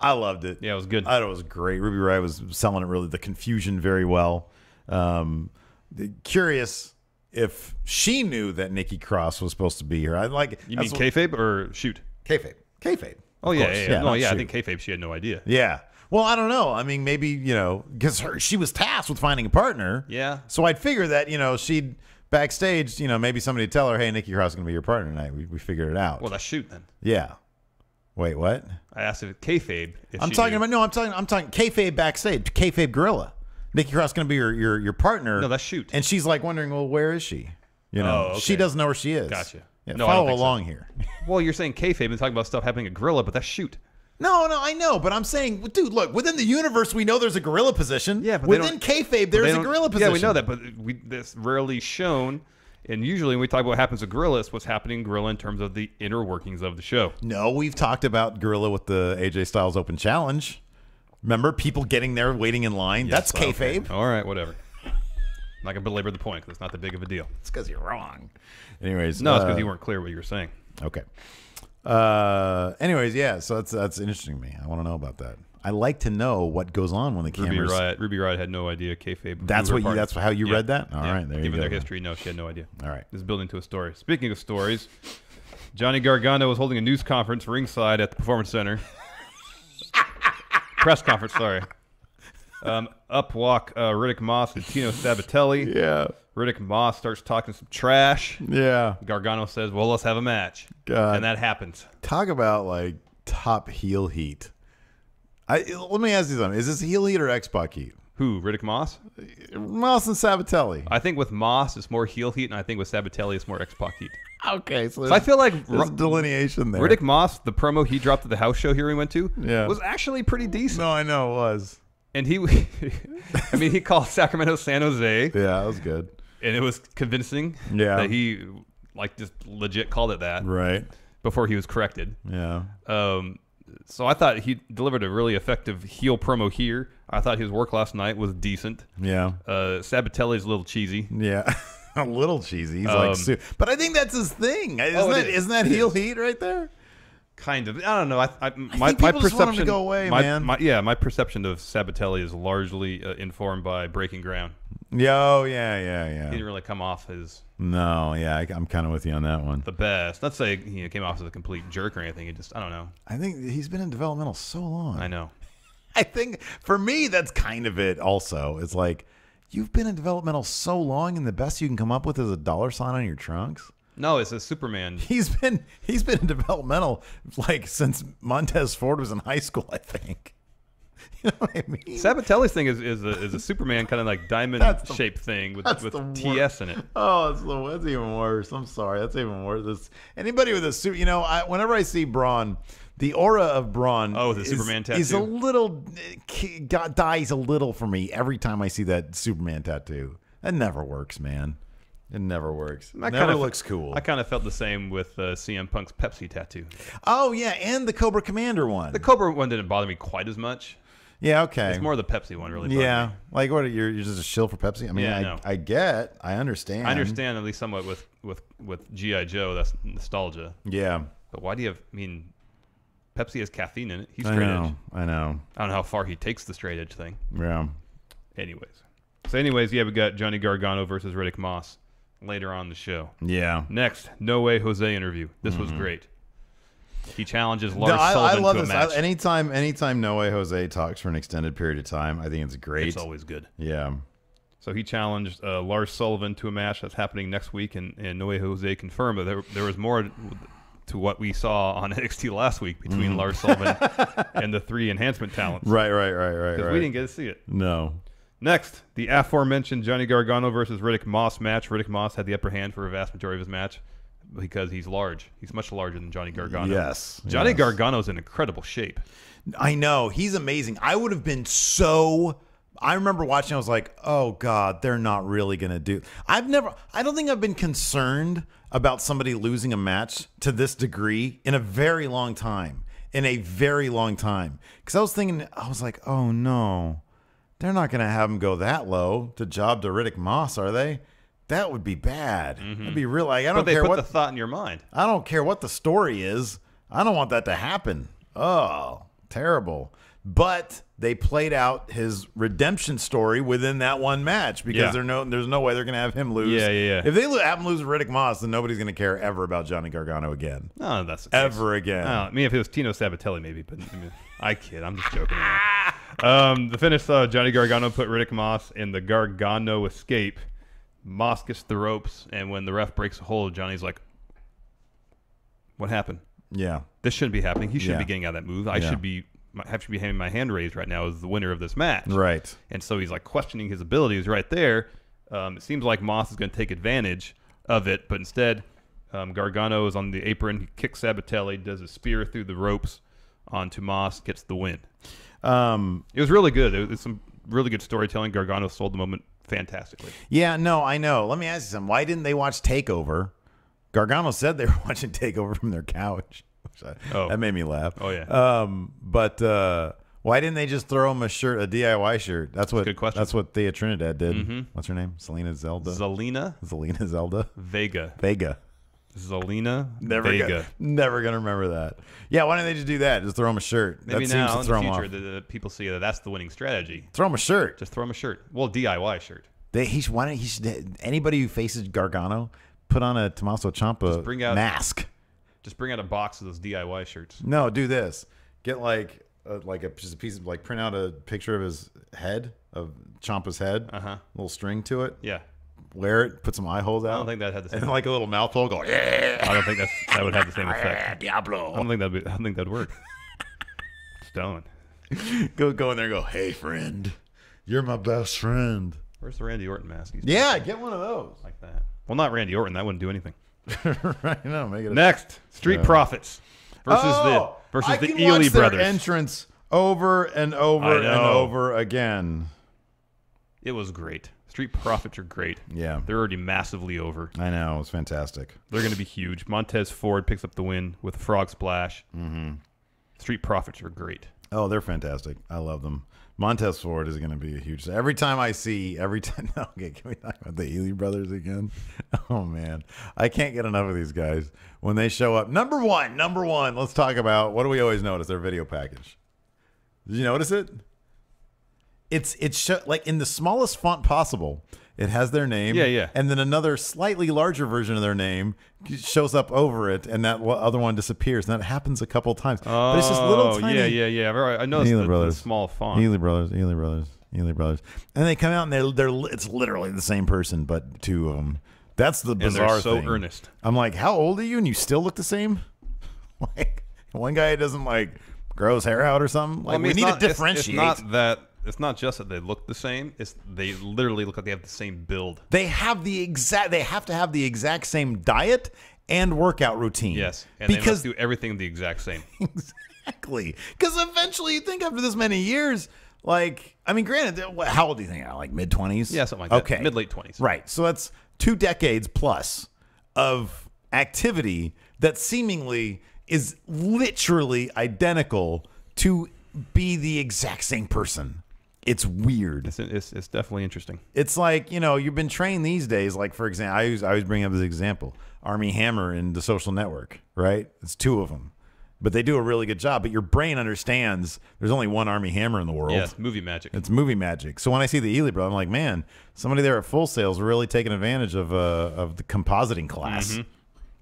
Speaker 1: I loved it.
Speaker 6: Yeah, it was good.
Speaker 1: I thought it was great. Ruby Riott was selling it really, the confusion very well. Curious if she knew that Nikki Cross was supposed to be here.
Speaker 6: You mean kayfabe or shoot?
Speaker 1: Kayfabe.
Speaker 6: Oh, yeah. No, I
Speaker 1: shoot.
Speaker 6: think kayfabe, she had no idea.
Speaker 1: Yeah. Well, I don't know. I mean, maybe, because she was tasked with finding a partner.
Speaker 6: Yeah.
Speaker 1: So I'd figure that, she'd backstage, maybe somebody would tell her, hey, Nikki Cross is going to be your partner tonight. We figured it out.
Speaker 6: Well, that's shoot then.
Speaker 1: Yeah. Wait, what?
Speaker 6: I asked if kayfabe.
Speaker 1: I'm talking kayfabe backstage, kayfabe gorilla. Nikki Cross is going to be your partner.
Speaker 6: No, that's shoot.
Speaker 1: And she's like wondering, well, where is she?
Speaker 6: Okay.
Speaker 1: She doesn't know where she is.
Speaker 6: Gotcha.
Speaker 1: Yeah,
Speaker 6: No, I don't
Speaker 1: follow
Speaker 6: think so.
Speaker 1: along here.
Speaker 6: Well, you're saying kayfabe and talking about stuff happening at Gorilla, but that's shoot.
Speaker 1: No, I know, but I'm saying, dude, look, within the universe, we know there's a gorilla position.
Speaker 6: Yeah, but
Speaker 1: within kayfabe, there's a gorilla position.
Speaker 6: Yeah, we know that, but that's rarely shown. And usually when we talk about what happens to Gorilla, it's what's happening in Gorilla in terms of the inner workings of the show.
Speaker 1: No, we've talked about Gorilla with the AJ Styles Open Challenge. Remember, people getting there, waiting in line?
Speaker 6: Yes,
Speaker 1: That's kayfabe.
Speaker 6: Okay. All right, whatever. I'm not going to belabor the point because it's not that big of a deal.
Speaker 1: It's because you're wrong. Anyways.
Speaker 6: No, it's because you weren't clear what you were saying.
Speaker 1: Okay. Anyways, yeah, so that's interesting to me. I want to know about that. I like to know what goes on when the cameras...
Speaker 6: Ruby Riott had no idea kayfabe.
Speaker 1: That's how you read that? All right, there you go.
Speaker 6: Given their history, no, she had no idea.
Speaker 1: All right.
Speaker 6: This is building to a story. Speaking of stories, Johnny Gargano was holding a news conference ringside at the Performance Center. Press conference, sorry. Up walk Riddick Moss and Tino Sabatelli.
Speaker 1: Yeah.
Speaker 6: Riddick Moss starts talking some trash.
Speaker 1: Yeah.
Speaker 6: Gargano says, well, let's have a match.
Speaker 1: God.
Speaker 6: And that happens.
Speaker 1: Talk about, like, top heel heat. Let me ask you something. Is this heel heat or X-Pac heat?
Speaker 6: Who, Riddick Moss?
Speaker 1: Moss and Sabatelli.
Speaker 6: I think with Moss, it's more heel heat, and I think with Sabatelli, it's more X-Pac heat.
Speaker 1: Okay, so
Speaker 6: I feel like
Speaker 1: there's delineation there.
Speaker 6: Riddick Moss, the promo he dropped at the house show here we went to,
Speaker 1: Yeah.
Speaker 6: was actually pretty decent.
Speaker 1: No, I know it was.
Speaker 6: And he, I mean, he called Sacramento San Jose.
Speaker 1: Yeah, that was good.
Speaker 6: And it was convincing that he, like, just legit called it that.
Speaker 1: Right.
Speaker 6: Before he was corrected.
Speaker 1: Yeah.
Speaker 6: So I thought he delivered a really effective heel promo here. I thought his work last night was decent.
Speaker 1: Yeah.
Speaker 6: Sabatelli's a little cheesy.
Speaker 1: Yeah. A little cheesy. He's like, but I think that's his thing. Isn't that heel heat right there?
Speaker 6: Kind of. I don't know.
Speaker 1: My perception just want him to go away, man.
Speaker 6: My perception of Sabatelli is largely informed by Breaking Ground.
Speaker 1: Yeah.
Speaker 6: He didn't really come off as
Speaker 1: No, yeah, I'm kind of with you on that one.
Speaker 6: The best. Not say he came off as a complete jerk or anything. He just, I don't know.
Speaker 1: I think he's been in developmental so long.
Speaker 6: I know.
Speaker 1: I think for me that's kind of it. Also, it's like you've been in developmental so long, and the best you can come up with is a $sign on your trunks.
Speaker 6: No, it's a Superman.
Speaker 1: He's been in developmental like since Montez Ford was in high school, I think. You know what I mean?
Speaker 6: Sabatelli's thing is a Superman kind of like diamond shaped thing with TS in it.
Speaker 1: Oh, that's even worse. I'm sorry, that's even worse. Anybody with a suit, whenever I see Braun, the aura of Braun,
Speaker 6: the Superman tattoo,
Speaker 1: is a little dies a little for me every time I see that Superman tattoo. That never works, man. It never works. It never looks cool.
Speaker 6: I kind of felt the same with CM Punk's Pepsi tattoo.
Speaker 1: Oh yeah, and the Cobra Commander one.
Speaker 6: The Cobra one didn't bother me quite as much.
Speaker 1: Yeah, okay.
Speaker 6: It's more the Pepsi one, really. Yeah, me.
Speaker 1: Like what? You're just a shill for Pepsi. I mean, I understand.
Speaker 6: I understand at least somewhat with GI Joe. That's nostalgia.
Speaker 1: Yeah,
Speaker 6: but why do you have? I mean, Pepsi has caffeine in it. He's straight edge.
Speaker 1: I know.
Speaker 6: I don't know how far he takes the straight edge thing.
Speaker 1: Yeah.
Speaker 6: Anyways, yeah, we got Johnny Gargano versus Riddick Moss. later on in the show.
Speaker 1: Yeah.
Speaker 6: Next, No Way Jose interview. This was great. He challenges Lars
Speaker 1: I
Speaker 6: Sullivan
Speaker 1: love
Speaker 6: to a
Speaker 1: this.
Speaker 6: match.
Speaker 1: Anytime No Way Jose talks for an extended period of time, I think it's great.
Speaker 6: It's always good.
Speaker 1: Yeah.
Speaker 6: So he challenged Lars Sullivan to a match that's happening next week, and No Way Jose confirmed that there was more to what we saw on NXT last week between Lars Sullivan and the 3 enhancement talents.
Speaker 1: Right.
Speaker 6: Because we didn't get to see it.
Speaker 1: No.
Speaker 6: Next, the aforementioned Johnny Gargano versus Riddick Moss match. Riddick Moss had the upper hand for a vast majority of his match because he's large. He's much larger than Johnny Gargano.
Speaker 1: Yes.
Speaker 6: Johnny Gargano's in incredible shape.
Speaker 1: I know. He's amazing. I would have been so... I remember watching, I was like, oh, God, they're not really going to do... I don't think I've been concerned about somebody losing a match to this degree in a very long time. Because I was thinking, I was like, oh, no. They're not going to have him go that low to job to Riddick Moss, are they? That would be bad. That'd be real. Like, I don't care
Speaker 6: what
Speaker 1: what
Speaker 6: the thought in your mind.
Speaker 1: I don't care what the story is. I don't want that to happen. Oh, terrible. But they played out his redemption story within that one match because there's no way they're going to have him lose.
Speaker 6: Yeah.
Speaker 1: If they have him lose Riddick Moss, then nobody's going to care ever about Johnny Gargano again.
Speaker 6: No, that's the case.
Speaker 1: Ever again.
Speaker 6: I mean, if it was Tino Sabatelli, maybe, but I kid. I'm just joking. The finish saw Johnny Gargano put Riddick Moss in the Gargano escape. Moss gets the ropes, and when the ref breaks a hold, Johnny's like, what happened?
Speaker 1: Yeah.
Speaker 6: This shouldn't be happening. He shouldn't be getting out of that move. I should be having my hand raised right now as the winner of this match.
Speaker 1: Right.
Speaker 6: And so he's like questioning his abilities right there. It seems like Moss is going to take advantage of it, but instead Gargano is on the apron. He kicks Sabatelli, does a spear through the ropes onto Moss, gets the win. It was really good. It was some really good storytelling. Gargano sold the moment fantastically.
Speaker 1: Yeah, no, I know. Let me ask you something. Why didn't they watch TakeOver? Gargano said they were watching TakeOver from their couch. That made me laugh.
Speaker 6: Oh, yeah.
Speaker 1: But why didn't they just throw him a DIY shirt? That's
Speaker 6: a good question.
Speaker 1: That's what Thea Trinidad did. What's her name? Zelina Zelda?
Speaker 6: Vega. Zelina Vega.
Speaker 1: Never gonna remember that. Yeah, why don't they just do that? Just throw him a shirt.
Speaker 6: Maybe
Speaker 1: that
Speaker 6: now
Speaker 1: seems to
Speaker 6: in
Speaker 1: throw
Speaker 6: the
Speaker 1: him
Speaker 6: future,
Speaker 1: off.
Speaker 6: people see that that's the winning strategy.
Speaker 1: Throw him a shirt.
Speaker 6: Just throw him a shirt. Well, DIY shirt.
Speaker 1: Anybody who faces Gargano put on a Tommaso Ciampa mask.
Speaker 6: Just bring out a box of those DIY shirts.
Speaker 1: No, do this. Get just a piece of print out a picture of his head, of Ciampa's head, a little string to it.
Speaker 6: Yeah.
Speaker 1: Wear it, put some eye holes out.
Speaker 6: I don't think that had the same.
Speaker 1: And a little mouth hole go. Yeah.
Speaker 6: I don't think that would have the same effect.
Speaker 1: Diablo.
Speaker 6: I don't think that'd work. Stone.
Speaker 1: Go in there and go, hey friend, you're my best friend.
Speaker 6: Where's the Randy Orton mask?
Speaker 1: Yeah, get one of those.
Speaker 6: Like that. Well, not Randy Orton. That wouldn't do anything.
Speaker 1: Right now, make it
Speaker 6: next. Street Profits versus the Ely brothers.
Speaker 1: Their entrance over and over and over again.
Speaker 6: It was great. Street Profits are great.
Speaker 1: Yeah.
Speaker 6: They're already massively over.
Speaker 1: I know. It was fantastic.
Speaker 6: They're going to be huge. Montez Ford picks up the win with a frog splash. Street Profits are great.
Speaker 1: Oh, they're fantastic. I love them. Montez Ford is going to be a huge... Every time... Okay, can we talk about the Ely brothers again? Oh, man. I can't get enough of these guys. When they show up... Number one, let's talk about... What do we always notice? Their video package. Did you notice it? It's like in the smallest font possible. It has their name.
Speaker 6: Yeah.
Speaker 1: And then another slightly larger version of their name shows up over it, and that other one disappears. And that happens a couple times. But it's just little tiny.
Speaker 6: Yeah. I noticed the small font.
Speaker 1: Ely brothers. And they come out, and it's literally the same person, but two of them. That's the bizarre thing.
Speaker 6: And they're so earnest.
Speaker 1: I'm like, how old are you, and you still look the same? Like, one guy doesn't, grow his hair out or something? Like, we need to differentiate.
Speaker 6: It's not just that they look the same. They literally look like they have the same build.
Speaker 1: They have They have to have the exact same diet and workout routine.
Speaker 6: Yes, and they must do everything the exact same.
Speaker 1: Exactly. Because eventually, you think after this many years, granted, how old do you think? Mid-20s?
Speaker 6: Yeah, something like that.
Speaker 1: Okay,
Speaker 6: Mid-late 20s.
Speaker 1: Right. So that's 2 decades plus of activity that seemingly is literally identical to be the exact same person. It's weird.
Speaker 6: It's definitely interesting.
Speaker 1: It's like, you've been trained these days. Like, for example, I always bring up this example. Armie Hammer in The Social Network, right? It's 2 of them. But they do a really good job. But your brain understands there's only one Army Hammer in the world.
Speaker 6: Yes, movie magic.
Speaker 1: It's movie magic. So when I see the Ely Bro, I'm like, man, somebody there at Full Sail's really taking advantage of the compositing class.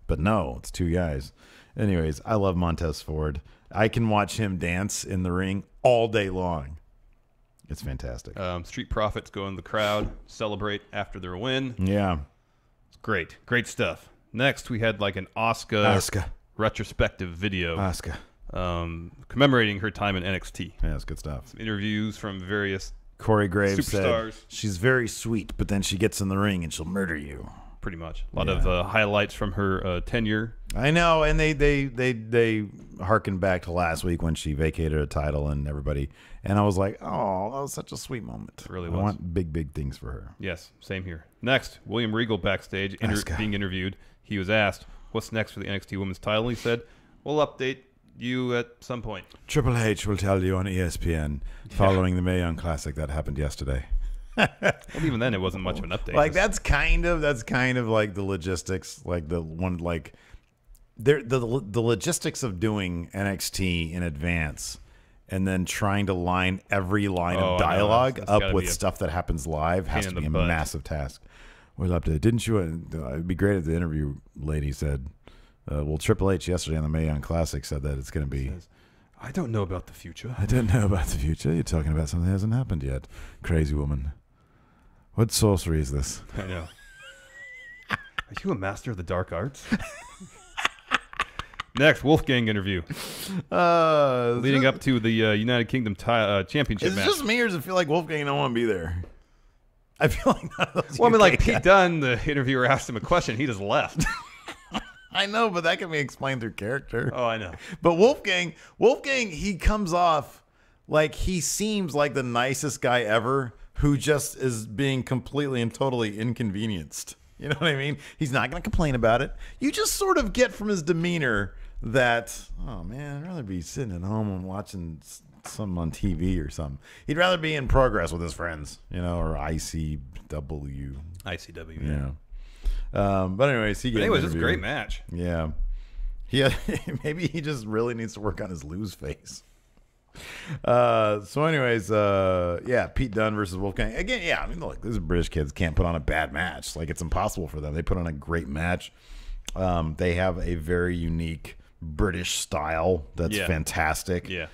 Speaker 1: But no, it's two guys. Anyways, I love Montez Ford. I can watch him dance in the ring all day long. It's fantastic.
Speaker 6: Street Profits go in the crowd, celebrate after their win.
Speaker 1: Yeah.
Speaker 6: It's great. Great stuff. Next, we had like an Asuka retrospective video.
Speaker 1: Asuka.
Speaker 6: Commemorating her time in NXT.
Speaker 1: Yeah, it's good stuff.
Speaker 6: Some interviews from various
Speaker 1: Corey Graves
Speaker 6: superstars.
Speaker 1: said she's very sweet, but then she gets in the ring and she'll murder you.
Speaker 6: Pretty much. A lot of highlights from her tenure.
Speaker 1: I know, and they harken back to last week when she vacated a title and everybody. And I was like, oh, that was such a sweet moment.
Speaker 6: It really
Speaker 1: I
Speaker 6: was.
Speaker 1: want big things for her.
Speaker 6: Yes, same here. Next, William Regal backstage being interviewed. He was asked, what's next for the NXT Women's title? He said, we'll update you at some point.
Speaker 1: Triple H will tell you on ESPN following the Mae Young Classic that happened yesterday.
Speaker 6: Well, even then, it wasn't much of an update.
Speaker 1: Like that's kind of like the logistics, like the logistics of doing NXT in advance, and then trying to line every line of dialogue up with stuff that happens live has to be a massive task. We'll update. Didn't you? It'd be great if the interview lady said, "Well, Triple H yesterday on the Mae Young Classic said that it's going to be."
Speaker 6: I don't know about the future.
Speaker 1: I don't know about the future. You're talking about something that hasn't happened yet. Crazy woman. What sorcery is this?
Speaker 6: I know. Are you a master of the dark arts? Next, Wolfgang interview. Leading up to the United Kingdom championship match.
Speaker 1: Is it just me, or does it feel like Wolfgang don't want to be there? I feel like none of those.
Speaker 6: Well, I mean, like Pete Dunne, the interviewer asked him a question. He just left.
Speaker 1: I know, but that can be explained through character.
Speaker 6: Oh, I know.
Speaker 1: But Wolfgang, he comes off like he seems like the nicest guy ever who just is being completely and totally inconvenienced. You know what I mean? He's not going to complain about it. You just sort of get from his demeanor that, oh, man, I'd rather be sitting at home and watching something on TV or something. He'd rather be in Progress with his friends, you know, or ICW.
Speaker 6: ICW,
Speaker 1: yeah. But anyways,
Speaker 6: this is a great match.
Speaker 1: Yeah. Maybe he just really needs to work on his lose face. So anyways, Pete Dunne versus Wolfgang. Again, I mean, look, these British kids can't put on a bad match. Like, it's impossible for them. They put on a great match. They have a very unique British style that's fantastic.
Speaker 6: Yeah.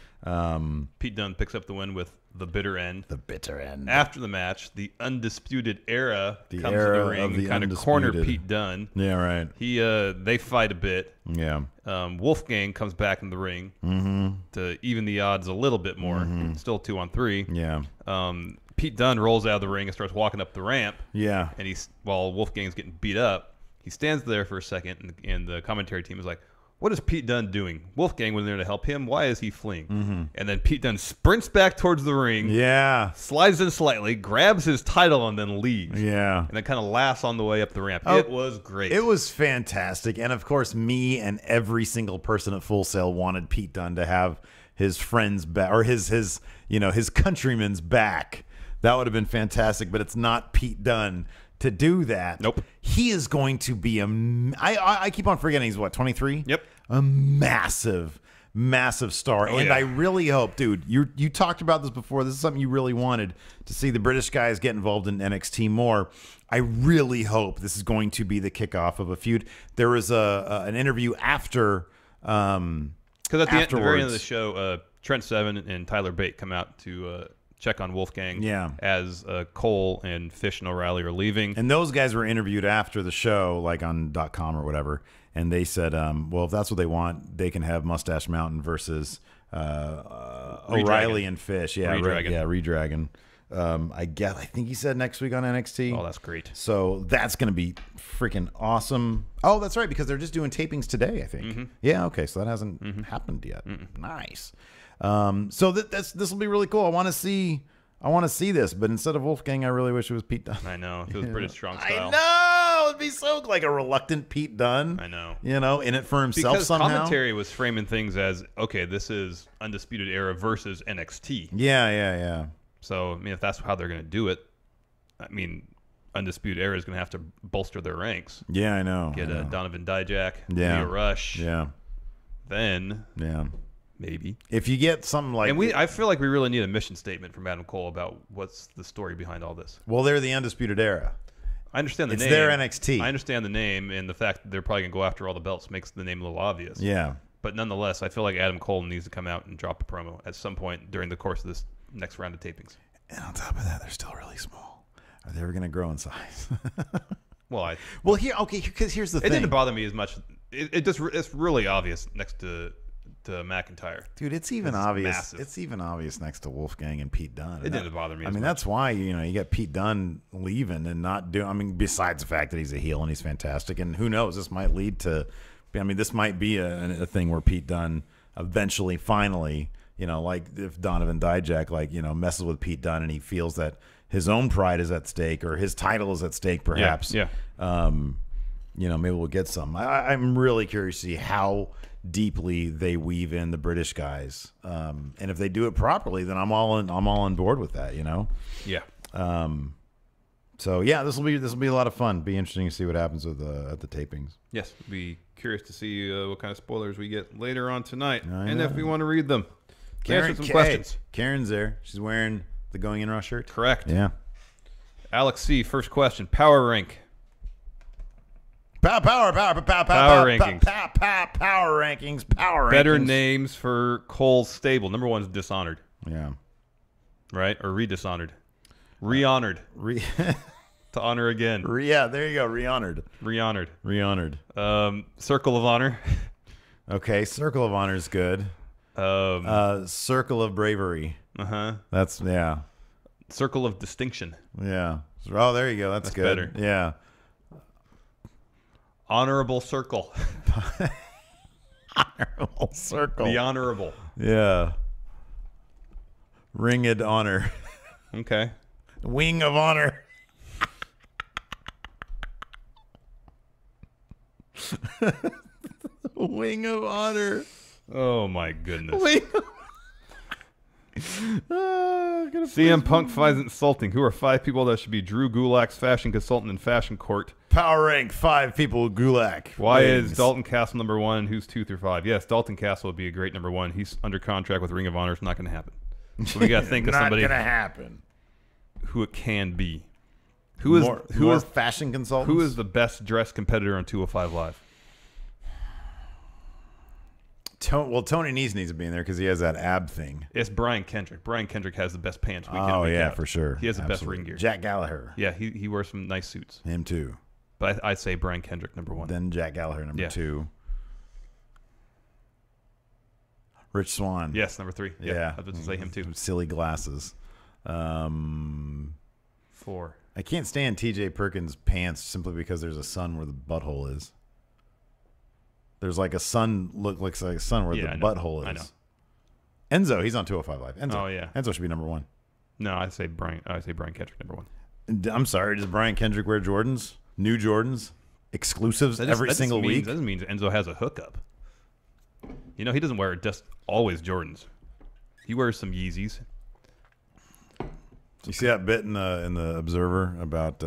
Speaker 6: Pete Dunne picks up the win with the bitter end.
Speaker 1: The bitter end.
Speaker 6: After the match, the Undisputed Era comes to the ring and kind of corner Pete Dunne.
Speaker 1: Yeah, right.
Speaker 6: They fight a bit.
Speaker 1: Yeah.
Speaker 6: Wolfgang comes back in the ring to even the odds a little bit more. Still 2-on-3.
Speaker 1: Yeah.
Speaker 6: Pete Dunne rolls out of the ring and starts walking up the ramp.
Speaker 1: Yeah.
Speaker 6: And while Wolfgang's getting beat up, he stands there for a second, and the commentary team is like, what is Pete Dunne doing? Wolfgang was there to help him. Why is he fleeing? And then Pete Dunne sprints back towards the ring.
Speaker 1: Yeah.
Speaker 6: Slides in slightly, grabs his title, and then leaves.
Speaker 1: Yeah.
Speaker 6: And then kind of laughs on the way up the ramp.
Speaker 1: Oh,
Speaker 6: it was great.
Speaker 1: It was fantastic. And, of course, me and every single person at Full Sail wanted Pete Dunne to have his friends back, or his countrymen's back. That would have been fantastic, but it's not Pete Dunne to do that.
Speaker 6: Nope.
Speaker 1: He is going to be I keep on forgetting he's what, 23?
Speaker 6: Yep.
Speaker 1: A massive star.
Speaker 6: Oh,
Speaker 1: and
Speaker 6: yeah.
Speaker 1: I really hope, dude, you talked about this before. This is something you really wanted to see the British guys get involved in NXT more. I really hope this is going to be the kickoff of a feud. There was an interview after
Speaker 6: because at the very end of the show, Trent Seven and Tyler Bate come out to check on Wolfgang.
Speaker 1: Yeah.
Speaker 6: As Cole and Fish and O'Reilly are leaving.
Speaker 1: And those guys were interviewed after the show, like on .com or whatever, and they said, well, if that's what they want, they can have Mustache Mountain versus O'Reilly and Fish. Yeah, Redragon. I think he said next week on NXT.
Speaker 6: Oh, that's great.
Speaker 1: So that's going to be freaking awesome. Oh, that's right, because they're just doing tapings today, I think. Yeah, okay, so that hasn't happened yet. Nice. So this will be really cool. I want to see this, but instead of Wolfgang, I really wish it was Pete Dunne.
Speaker 6: I know. If it was British strong style.
Speaker 1: I know. It'd be so like a reluctant Pete Dunne.
Speaker 6: I know.
Speaker 1: You know, in it for himself
Speaker 6: because
Speaker 1: somehow.
Speaker 6: Commentary was framing things as, okay, this is Undisputed Era versus NXT.
Speaker 1: Yeah.
Speaker 6: So, I mean, if that's how they're going to do it, I mean, Undisputed Era is going to have to bolster their ranks.
Speaker 1: Yeah, I know.
Speaker 6: Get Donovan Dijak,
Speaker 1: Yeah.
Speaker 6: Leo Rush.
Speaker 1: Yeah.
Speaker 6: then
Speaker 1: Yeah.
Speaker 6: maybe.
Speaker 1: If you get something like...
Speaker 6: And I feel like we really need a mission statement from Adam Cole about what's the story behind all this.
Speaker 1: Well, they're the Undisputed Era.
Speaker 6: I understand the name.
Speaker 1: It's their NXT.
Speaker 6: I understand the name, and the fact that they're probably going to go after all the belts makes the name a little obvious.
Speaker 1: Yeah.
Speaker 6: But nonetheless, I feel like Adam Cole needs to come out and drop a promo at some point during the course of this next round of tapings.
Speaker 1: And on top of that, they're still really small. Are they ever going to grow in size?
Speaker 6: Well,
Speaker 1: because here's the thing.
Speaker 6: It didn't bother me as much. It's really obvious next to McIntyre.
Speaker 1: Dude, it's even obvious.
Speaker 6: Massive.
Speaker 1: It's even obvious next to Wolfgang and Pete Dunne.
Speaker 6: It didn't bother me.
Speaker 1: I mean, that's why you get Pete Dunne leaving and not doing. I mean, besides the fact that he's a heel and he's fantastic, and who knows, this might lead to. I mean, this might be a thing where Pete Dunne eventually, finally, like if Donovan Dijak, messes with Pete Dunne and he feels that his own pride is at stake or his title is at stake, perhaps.
Speaker 6: Yeah.
Speaker 1: Maybe we'll get some. I'm really curious to see how deeply they weave in the British guys, and if they do it properly, then I'm all on board with that.
Speaker 6: Yeah.
Speaker 1: So yeah, this will be a lot of fun. Be interesting to see what happens with at the tapings.
Speaker 6: Yes, be curious to see what kind of spoilers we get later on tonight,
Speaker 1: I
Speaker 6: and
Speaker 1: know.
Speaker 6: if we want to read them.
Speaker 1: Karen,
Speaker 6: Answer some questions.
Speaker 1: Karen's there. She's wearing the Going In Raw shirt.
Speaker 6: Correct.
Speaker 1: Yeah.
Speaker 6: Alex C. First question. Power rank.
Speaker 1: Power
Speaker 6: rankings.
Speaker 1: Power rankings.
Speaker 6: Better names for Cole's stable. Number 1 is Dishonored.
Speaker 1: Yeah.
Speaker 6: Right? Or Redishonored. Re-honored. To honor again.
Speaker 1: Yeah, there you go. Re-honored.
Speaker 6: Re-honored. Circle of Honor.
Speaker 1: Okay, Circle of Honor is good. Circle of Bravery. That's, yeah.
Speaker 6: Circle of Distinction.
Speaker 1: Yeah. Oh, there you go. That's good.
Speaker 6: Better.
Speaker 1: Yeah.
Speaker 6: Honorable Circle.
Speaker 1: Honorable Circle.
Speaker 6: The Honorable.
Speaker 1: Yeah. Ringed Honor.
Speaker 6: Okay.
Speaker 1: Wing of Honor. Wing of Honor.
Speaker 6: Oh my goodness.
Speaker 1: Wing
Speaker 6: CM Punk finds insulting. Who are 5 people that should be Drew Gulak's fashion consultant in Fashion Court?
Speaker 1: Power rank 5 people with Gulak.
Speaker 6: Why
Speaker 1: Wings.
Speaker 6: is Dalton Castle number 1 and who's 2 through 5? Yes, Dalton Castle would be a great number 1. He's under contract with Ring of Honor. It's not going to happen. So we got to think of somebody
Speaker 1: Not gonna happen.
Speaker 6: who it can be. Who is
Speaker 1: fashion consultants?
Speaker 6: Who is the best dressed competitor on 205 Live?
Speaker 1: Tony Nese needs to be in there because he has that ab thing.
Speaker 6: It's Brian Kendrick. Brian Kendrick has the best pants.
Speaker 1: Oh yeah, for sure.
Speaker 6: He has the best ring gear.
Speaker 1: Jack Gallagher.
Speaker 6: Yeah, he wears some nice suits.
Speaker 1: Him too.
Speaker 6: But I'd say Brian Kendrick number 1.
Speaker 1: Then Jack Gallagher number 2. Rich Swann.
Speaker 6: Yes, number 3. Yeah, I was going to say him too.
Speaker 1: Silly glasses.
Speaker 6: 4.
Speaker 1: I can't stand TJ Perkins' pants simply because there's a sun where the butthole is. There's like a sun looks like a sun where the butthole is.
Speaker 6: I know.
Speaker 1: Enzo, he's on 205 Live. Enzo.
Speaker 6: Oh yeah.
Speaker 1: Enzo should be number 1.
Speaker 6: No, I say Brian Kendrick number 1.
Speaker 1: I'm sorry. Does Brian Kendrick wear Jordans? New Jordans? Exclusives every single week?
Speaker 6: That doesn't mean Enzo has a hookup. He doesn't wear just always Jordans. He wears some Yeezys.
Speaker 1: You see that bit in the Observer about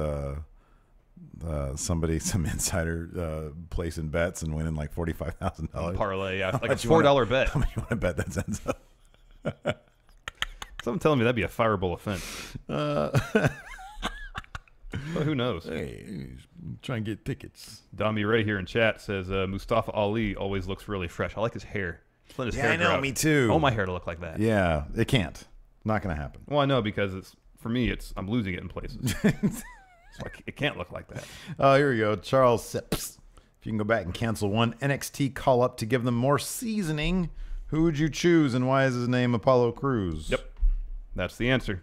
Speaker 1: some insider placing bets and winning like $45,000
Speaker 6: parlay? Yeah, like a $4 bet.
Speaker 1: How much you want to bet that's Enzo?
Speaker 6: Someone telling me that'd be a fireable offense. But who knows?
Speaker 1: Hey, try and get tickets.
Speaker 6: Dami Ray here in chat says Mustafa Ali always looks really fresh. I like his hair. Just let his hair
Speaker 1: I know,
Speaker 6: grow.
Speaker 1: me too.
Speaker 6: I want my hair to look like that.
Speaker 1: Yeah, it can't. Not going to happen.
Speaker 6: Well, I know because for me I'm losing it in places. So it can't look like that.
Speaker 1: Oh, here we go. Charles Sips. If you can go back and cancel one NXT call up to give them more seasoning, who would you choose and why is his name Apollo Crews?
Speaker 6: Yep. That's the answer.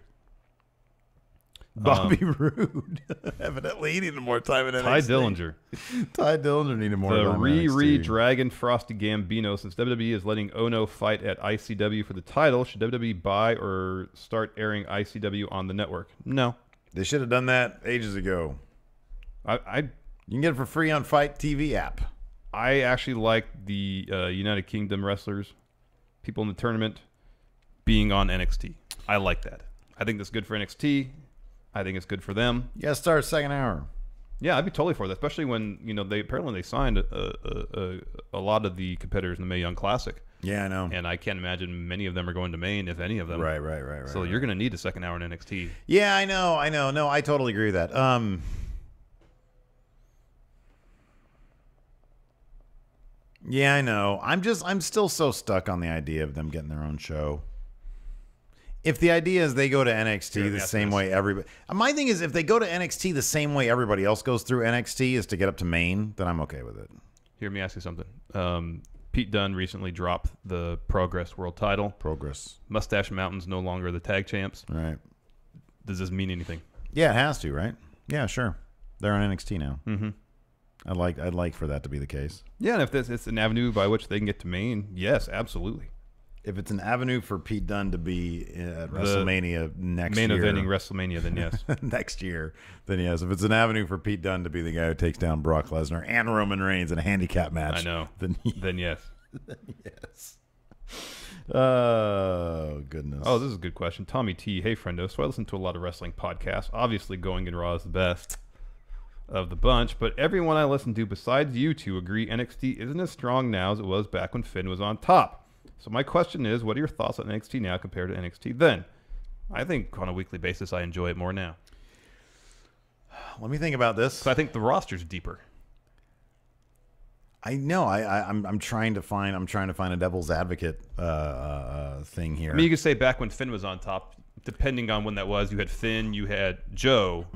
Speaker 1: Bobby Roode. Evidently, he needed more time in NXT.
Speaker 6: Ty Dillinger.
Speaker 1: Ty Dillinger needed more time
Speaker 6: in
Speaker 1: in
Speaker 6: NXT.
Speaker 1: NXT.
Speaker 6: Dragon Frosty Gambino. Since WWE is letting Ono fight at ICW for the title, should WWE buy or start airing ICW on the network? No.
Speaker 1: They should have done that ages ago. You can get it for free on Fight TV app.
Speaker 6: I actually like the United Kingdom wrestlers, people in the tournament, being on NXT. I like that. I think that's good for NXT. I think it's good for them.
Speaker 1: You got to start second hour.
Speaker 6: Yeah, I'd be totally for that, especially when they apparently signed a lot of the competitors in the Mae Young Classic.
Speaker 1: Yeah, I know.
Speaker 6: And I can't imagine many of them are going to Maine, if any of them.
Speaker 1: Right.
Speaker 6: So you're going to need a second hour in NXT.
Speaker 1: Yeah, I know. No, I totally agree with that. Yeah, I know. I'm still so stuck on the idea of them getting their own show. If the idea is they go to NXT the same way everybody... My thing is, if they go to NXT the same way everybody else goes through NXT is to get up to Maine, then I'm okay with it.
Speaker 6: Here, let me ask you something. Pete Dunne recently dropped the Progress World title.
Speaker 1: Progress.
Speaker 6: Mustache Mountain's no longer the tag champs.
Speaker 1: Right.
Speaker 6: Does this mean anything?
Speaker 1: Yeah, it has to, right? Yeah, sure. They're on NXT now.
Speaker 6: Mm-hmm.
Speaker 1: I'd like for that to be the case.
Speaker 6: Yeah, and if it's an avenue by which they can get to Maine, yes, absolutely.
Speaker 1: If it's an avenue for Pete Dunne to be at WrestleMania next
Speaker 6: year. Main eventing WrestleMania, then yes.
Speaker 1: Next year, then yes. If it's an avenue for Pete Dunne to be the guy who takes down Brock Lesnar and Roman Reigns in a handicap match.
Speaker 6: I know. Then yes.
Speaker 1: Then yes. Oh, goodness.
Speaker 6: Oh, this is a good question. Tommy T. Hey, friendo. So I listen to a lot of wrestling podcasts. Obviously, Going in Raw is the best of the bunch, but everyone I listen to besides you two agree NXT isn't as strong now as it was back when Finn was on top. So my question is, what are your thoughts on NXT now compared to NXT then? I think on a weekly basis I enjoy it more now.
Speaker 1: Let me think about this.
Speaker 6: So I think the roster's deeper.
Speaker 1: I know. I'm trying to find a devil's advocate thing here.
Speaker 6: I mean, you could say back when Finn was on top, depending on when that was, you had Finn, you had Joe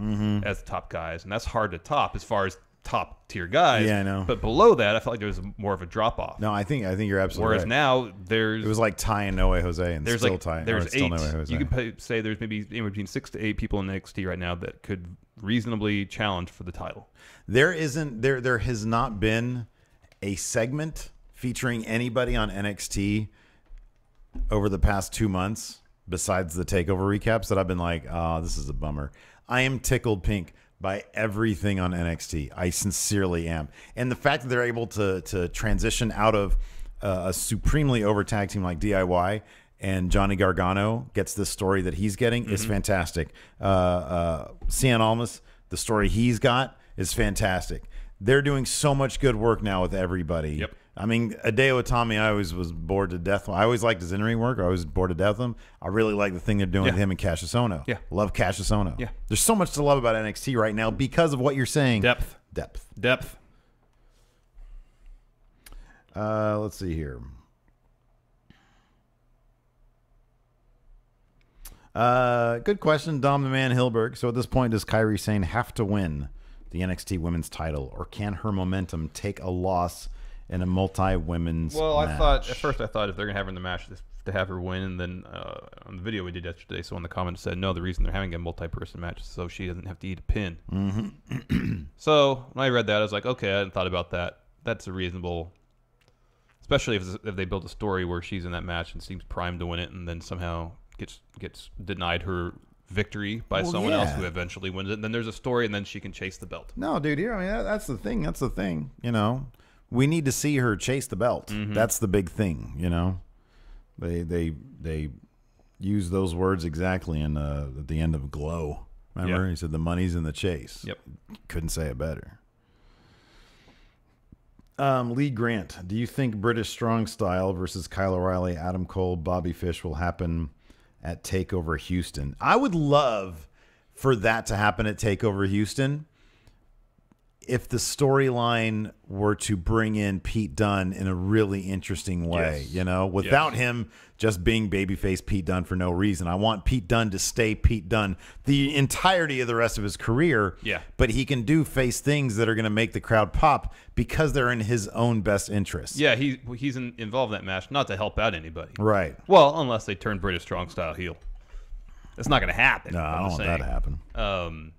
Speaker 6: as the top guys, and that's hard to top as far as top tier guys.
Speaker 1: Yeah, I know.
Speaker 6: But below that, I felt like there was more of a drop off.
Speaker 1: No, I think you're absolutely
Speaker 6: Whereas
Speaker 1: right.
Speaker 6: now
Speaker 1: it was like Ty and No Way Jose, and
Speaker 6: there's
Speaker 1: still
Speaker 6: like
Speaker 1: Ty.
Speaker 6: There's
Speaker 1: still
Speaker 6: 8.
Speaker 1: No Way Jose.
Speaker 6: You could say there's maybe anywhere between 6 to 8 people in NXT right now that could reasonably challenge for the title.
Speaker 1: There has not been a segment featuring anybody on NXT over the past 2 months besides the takeover recaps that I've been like, oh, this is a bummer. I am tickled pink by everything on NXT. I sincerely am. And the fact that they're able to transition out of a supremely over tag team like DIY and Johnny Gargano gets the story that he's getting is fantastic. Cien Almas, the story he's got is fantastic. They're doing so much good work now with everybody.
Speaker 6: Yep.
Speaker 1: I mean, Hideo Itami, I always was bored to death. I always liked his in-ring work. I was bored to death with him. I really like the thing they're doing with him and Cassius Ohno.
Speaker 6: Yeah.
Speaker 1: Love Cassius Ohno.
Speaker 6: Yeah.
Speaker 1: There's so much to love about NXT right now because of what you're saying.
Speaker 6: Depth.
Speaker 1: Let's see here. Good question, Dom the Man Hilberg. So at this point, does Kairi Sane have to win the NXT Women's title, or can her momentum take a loss in a multi-women's match?
Speaker 6: At first I thought if they're going to have her in the match, to have her win, and then on the video we did yesterday, someone in the comments said, no, the reason they're having a multi-person match is so she doesn't have to eat a pin. So when I read that, I was like, okay, I hadn't thought about that. That's a reasonable, especially if they build a story where she's in that match and seems primed to win it, and then somehow gets denied her victory by someone else who eventually wins it. And then there's a story, and then she can chase the belt.
Speaker 1: No, dude, here, I mean, that's the thing. That's the thing. You know, we need to see her chase the belt. That's the big thing. You know, they use those words exactly in at the end of Glow. Remember, he said the money's in the chase.
Speaker 6: Yep,
Speaker 1: couldn't say it better. Lee Grant, do you think British Strong Style versus Kyle O'Reilly, Adam Cole, Bobby Fish will happen at TakeOver Houston? I would love for that to happen at TakeOver Houston if the storyline were to bring in Pete Dunne in a really interesting way, you know, without him just being babyface Pete Dunne for no reason. I want Pete Dunne to stay Pete Dunne the entirety of the rest of his career, but he can do face things that are going to make the crowd pop because they're in his own best interest.
Speaker 6: Yeah, he's involved in that match not to help out anybody.
Speaker 1: Right.
Speaker 6: Well, unless they turn British Strong Style heel. That's not going to happen.
Speaker 1: No, I don't want that to happen.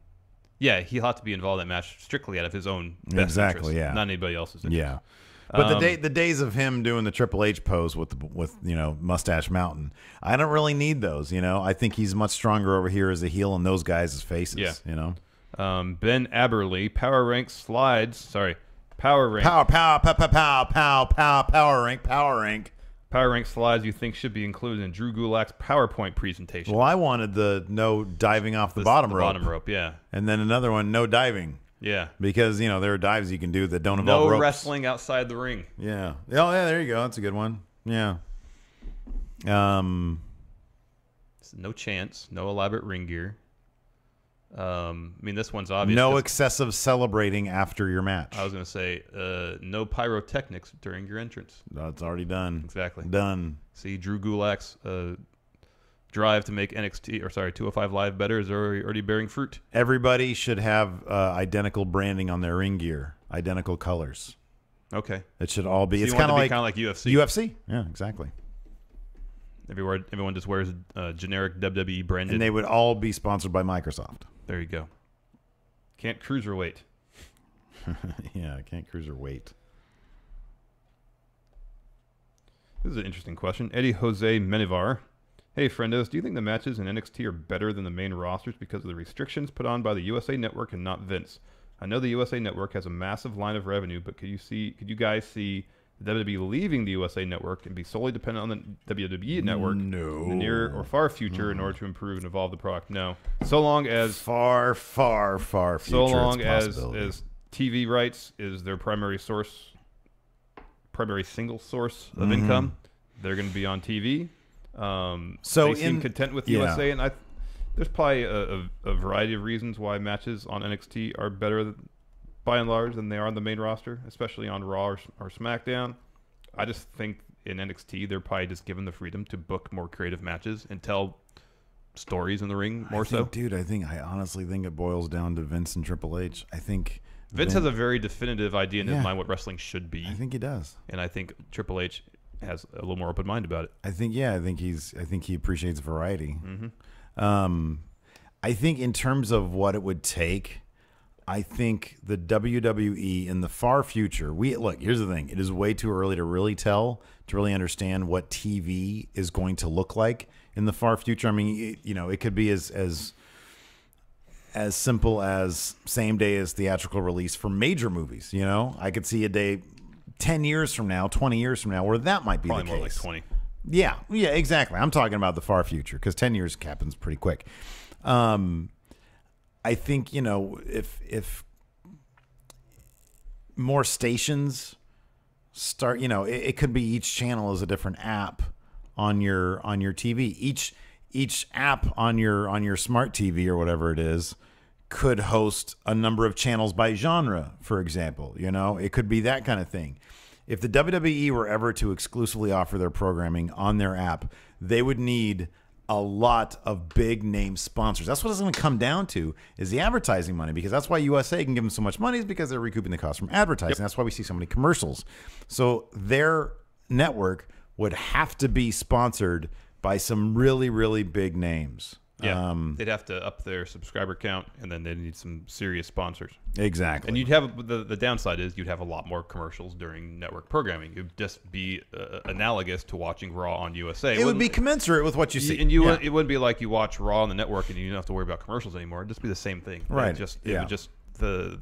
Speaker 6: Yeah, he'll have to be involved in that match strictly out of his own best interest, not anybody else's interest.
Speaker 1: Yeah. But the days of him doing the Triple H pose with you know, Mustache Mountain, I don't really need those. You know, I think he's much stronger over here as a heel and those guys as faces.
Speaker 6: Yeah.
Speaker 1: You know,
Speaker 6: Ben Aberley, Power Rank Slides. Power Rank.
Speaker 1: Power Rank.
Speaker 6: Power Rank slides you think should be included in Drew Gulak's PowerPoint presentation.
Speaker 1: Well, I wanted the no diving off the bottom rope.
Speaker 6: Bottom rope, yeah.
Speaker 1: And then another one, no diving.
Speaker 6: Yeah.
Speaker 1: Because, there are dives you can do that don't involve
Speaker 6: No
Speaker 1: ropes.
Speaker 6: wrestling outside the ring.
Speaker 1: Yeah. Oh, yeah, there you go. That's a good one. Yeah.
Speaker 6: No chants. No elaborate ring gear. This one's obvious.
Speaker 1: No excessive celebrating after your match.
Speaker 6: I was going to say, no pyrotechnics during your entrance.
Speaker 1: That's already done.
Speaker 6: Exactly.
Speaker 1: Done.
Speaker 6: See, Drew Gulak's drive to make 205 Live better is already bearing fruit.
Speaker 1: Everybody should have identical branding on their ring gear, identical colors.
Speaker 6: Okay.
Speaker 1: It should all be.
Speaker 6: So
Speaker 1: it's kind of
Speaker 6: like UFC.
Speaker 1: UFC. Yeah, exactly.
Speaker 6: Everyone just wears a generic WWE branded.
Speaker 1: And they would all be sponsored by Microsoft.
Speaker 6: There you go. Can't cruiserweight.
Speaker 1: Yeah, can't cruiserweight.
Speaker 6: This is an interesting question. Eddie Jose Menivar. Hey, friendos, do you think the matches in NXT are better than the main rosters because of the restrictions put on by the USA Network and not Vince? I know the USA Network has a massive line of revenue, but could you guys see the WWE leaving the USA Network and be solely dependent on the WWE Network in the near or far future in order to improve and evolve the product? No. So long as
Speaker 1: far future.
Speaker 6: So long as TV rights is their primary single source of income, they're going to be on TV. They seem content with USA, and there's probably a variety of reasons why matches on NXT are better by and large than they are on the main roster, especially on Raw or SmackDown. I just think in NXT they're probably just given the freedom to book more creative matches and tell stories in the ring more so.
Speaker 1: Dude, I honestly think it boils down to Vince and Triple H. I think
Speaker 6: Vince has a very definitive idea in his mind what wrestling should be.
Speaker 1: I think he does,
Speaker 6: and I think Triple H has a little more open mind about it.
Speaker 1: I think he appreciates variety. I think in terms of what it would take, I think the WWE in the far future, here's the thing. It is way too early to really understand what TV is going to look like in the far future. I mean, it could be as simple as same day as theatrical release for major movies. I could see a day 10 years from now, 20 years from now, where that might be
Speaker 6: probably
Speaker 1: the case.
Speaker 6: More like 20.
Speaker 1: Yeah, exactly. I'm talking about the far future because 10 years happens pretty quick. I think, if more stations start, it could be each channel is a different app on your TV. Each app on your smart TV or whatever it is could host a number of channels by genre, for example. It could be that kind of thing. If the WWE were ever to exclusively offer their programming on their app, they would need a lot of big name sponsors. That's what it's going to come down to, is the advertising money, because that's why USA can give them so much money, is because they're recouping the cost from advertising. Yep. That's why we see so many commercials. So their network would have to be sponsored by some really, really big names.
Speaker 6: Yeah, they'd have to up their subscriber count, and then they'd need some serious sponsors.
Speaker 1: Exactly.
Speaker 6: And you'd have the downside is you'd have a lot more commercials during network programming. It would just be analogous to watching Raw on USA.
Speaker 1: It would be commensurate with what you see.
Speaker 6: And it wouldn't be like you watch Raw on the network and you don't have to worry about commercials anymore. It'd just be the same thing.
Speaker 1: Right.
Speaker 6: It would just the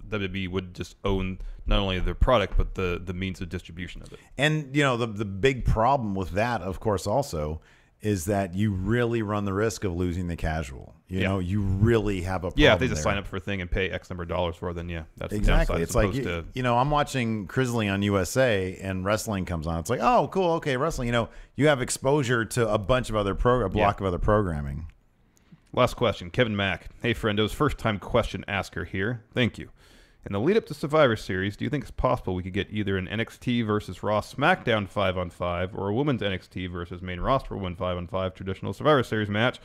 Speaker 6: WWE would just own not only their product but the means of distribution of it.
Speaker 1: And the big problem with that, of course, also is that you really run the risk of losing the casual. You really have a problem.
Speaker 6: Yeah, if they just sign up for a thing and pay X number of dollars for it, then that's
Speaker 1: exactly.
Speaker 6: The downside.
Speaker 1: It's like I'm watching Crisley on USA and wrestling comes on. It's like, oh, cool, okay, wrestling. You have exposure to a bunch of other block of other programming.
Speaker 6: Last question, Kevin Mack. Hey, friendos, first time question asker here. Thank you. In the lead up to Survivor Series, do you think it's possible we could get either an NXT versus Raw SmackDown 5-on-5 or a women's NXT versus main roster 5-on-5 traditional Survivor Series match?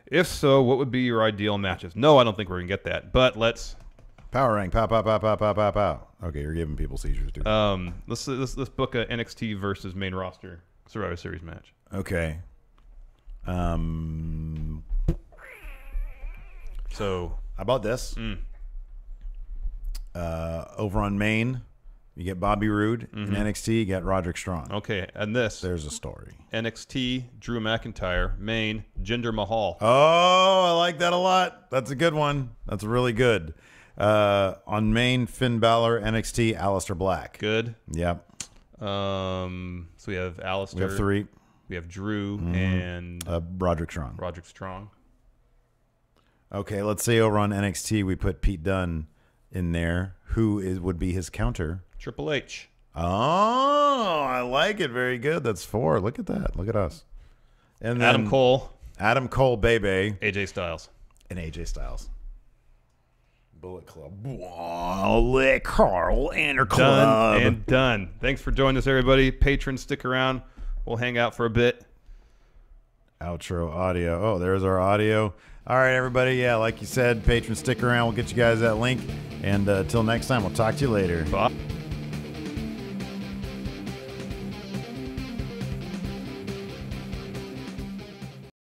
Speaker 6: If so, what would be your ideal matches? No, I don't think we're going to get that, but let's...
Speaker 1: Power rank, pow, pow, pow, pow, pow, pow, pow. Okay, you're giving people seizures, dude.
Speaker 6: Let's book a NXT versus main roster Survivor Series match.
Speaker 1: Okay. So, how about this? Over on Maine, you get Bobby Roode. In NXT, you get Roderick Strong.
Speaker 6: Okay, and there's
Speaker 1: a story.
Speaker 6: NXT, Drew McIntyre. Maine, Jinder Mahal.
Speaker 1: Oh, I like that a lot. That's a good one. That's really good. On Maine, Finn Balor. NXT, Aleister Black.
Speaker 6: Good.
Speaker 1: Yep.
Speaker 6: So we have Aleister.
Speaker 1: We have 3.
Speaker 6: We have Drew and
Speaker 1: Roderick Strong.
Speaker 6: Roderick Strong.
Speaker 1: Okay, let's say over on NXT we put Pete Dunne in there. Who would be his counter?
Speaker 6: Triple H.
Speaker 1: Oh, I like it. Very good. That's 4. Look at that. Look at us. And then
Speaker 6: Adam Cole.
Speaker 1: Adam Cole, Bebe,
Speaker 6: AJ Styles.
Speaker 1: and AJ Styles. Bullet Club. Bullet Carl Inner Club.
Speaker 6: Done and done. Thanks for joining us, everybody. Patrons, stick around. We'll hang out for a bit.
Speaker 1: Outro audio. Oh, there's our audio. All right, everybody. Yeah, like you said, patrons, stick around. We'll get you guys that link. And until next time, we'll talk to you later.
Speaker 6: Bye.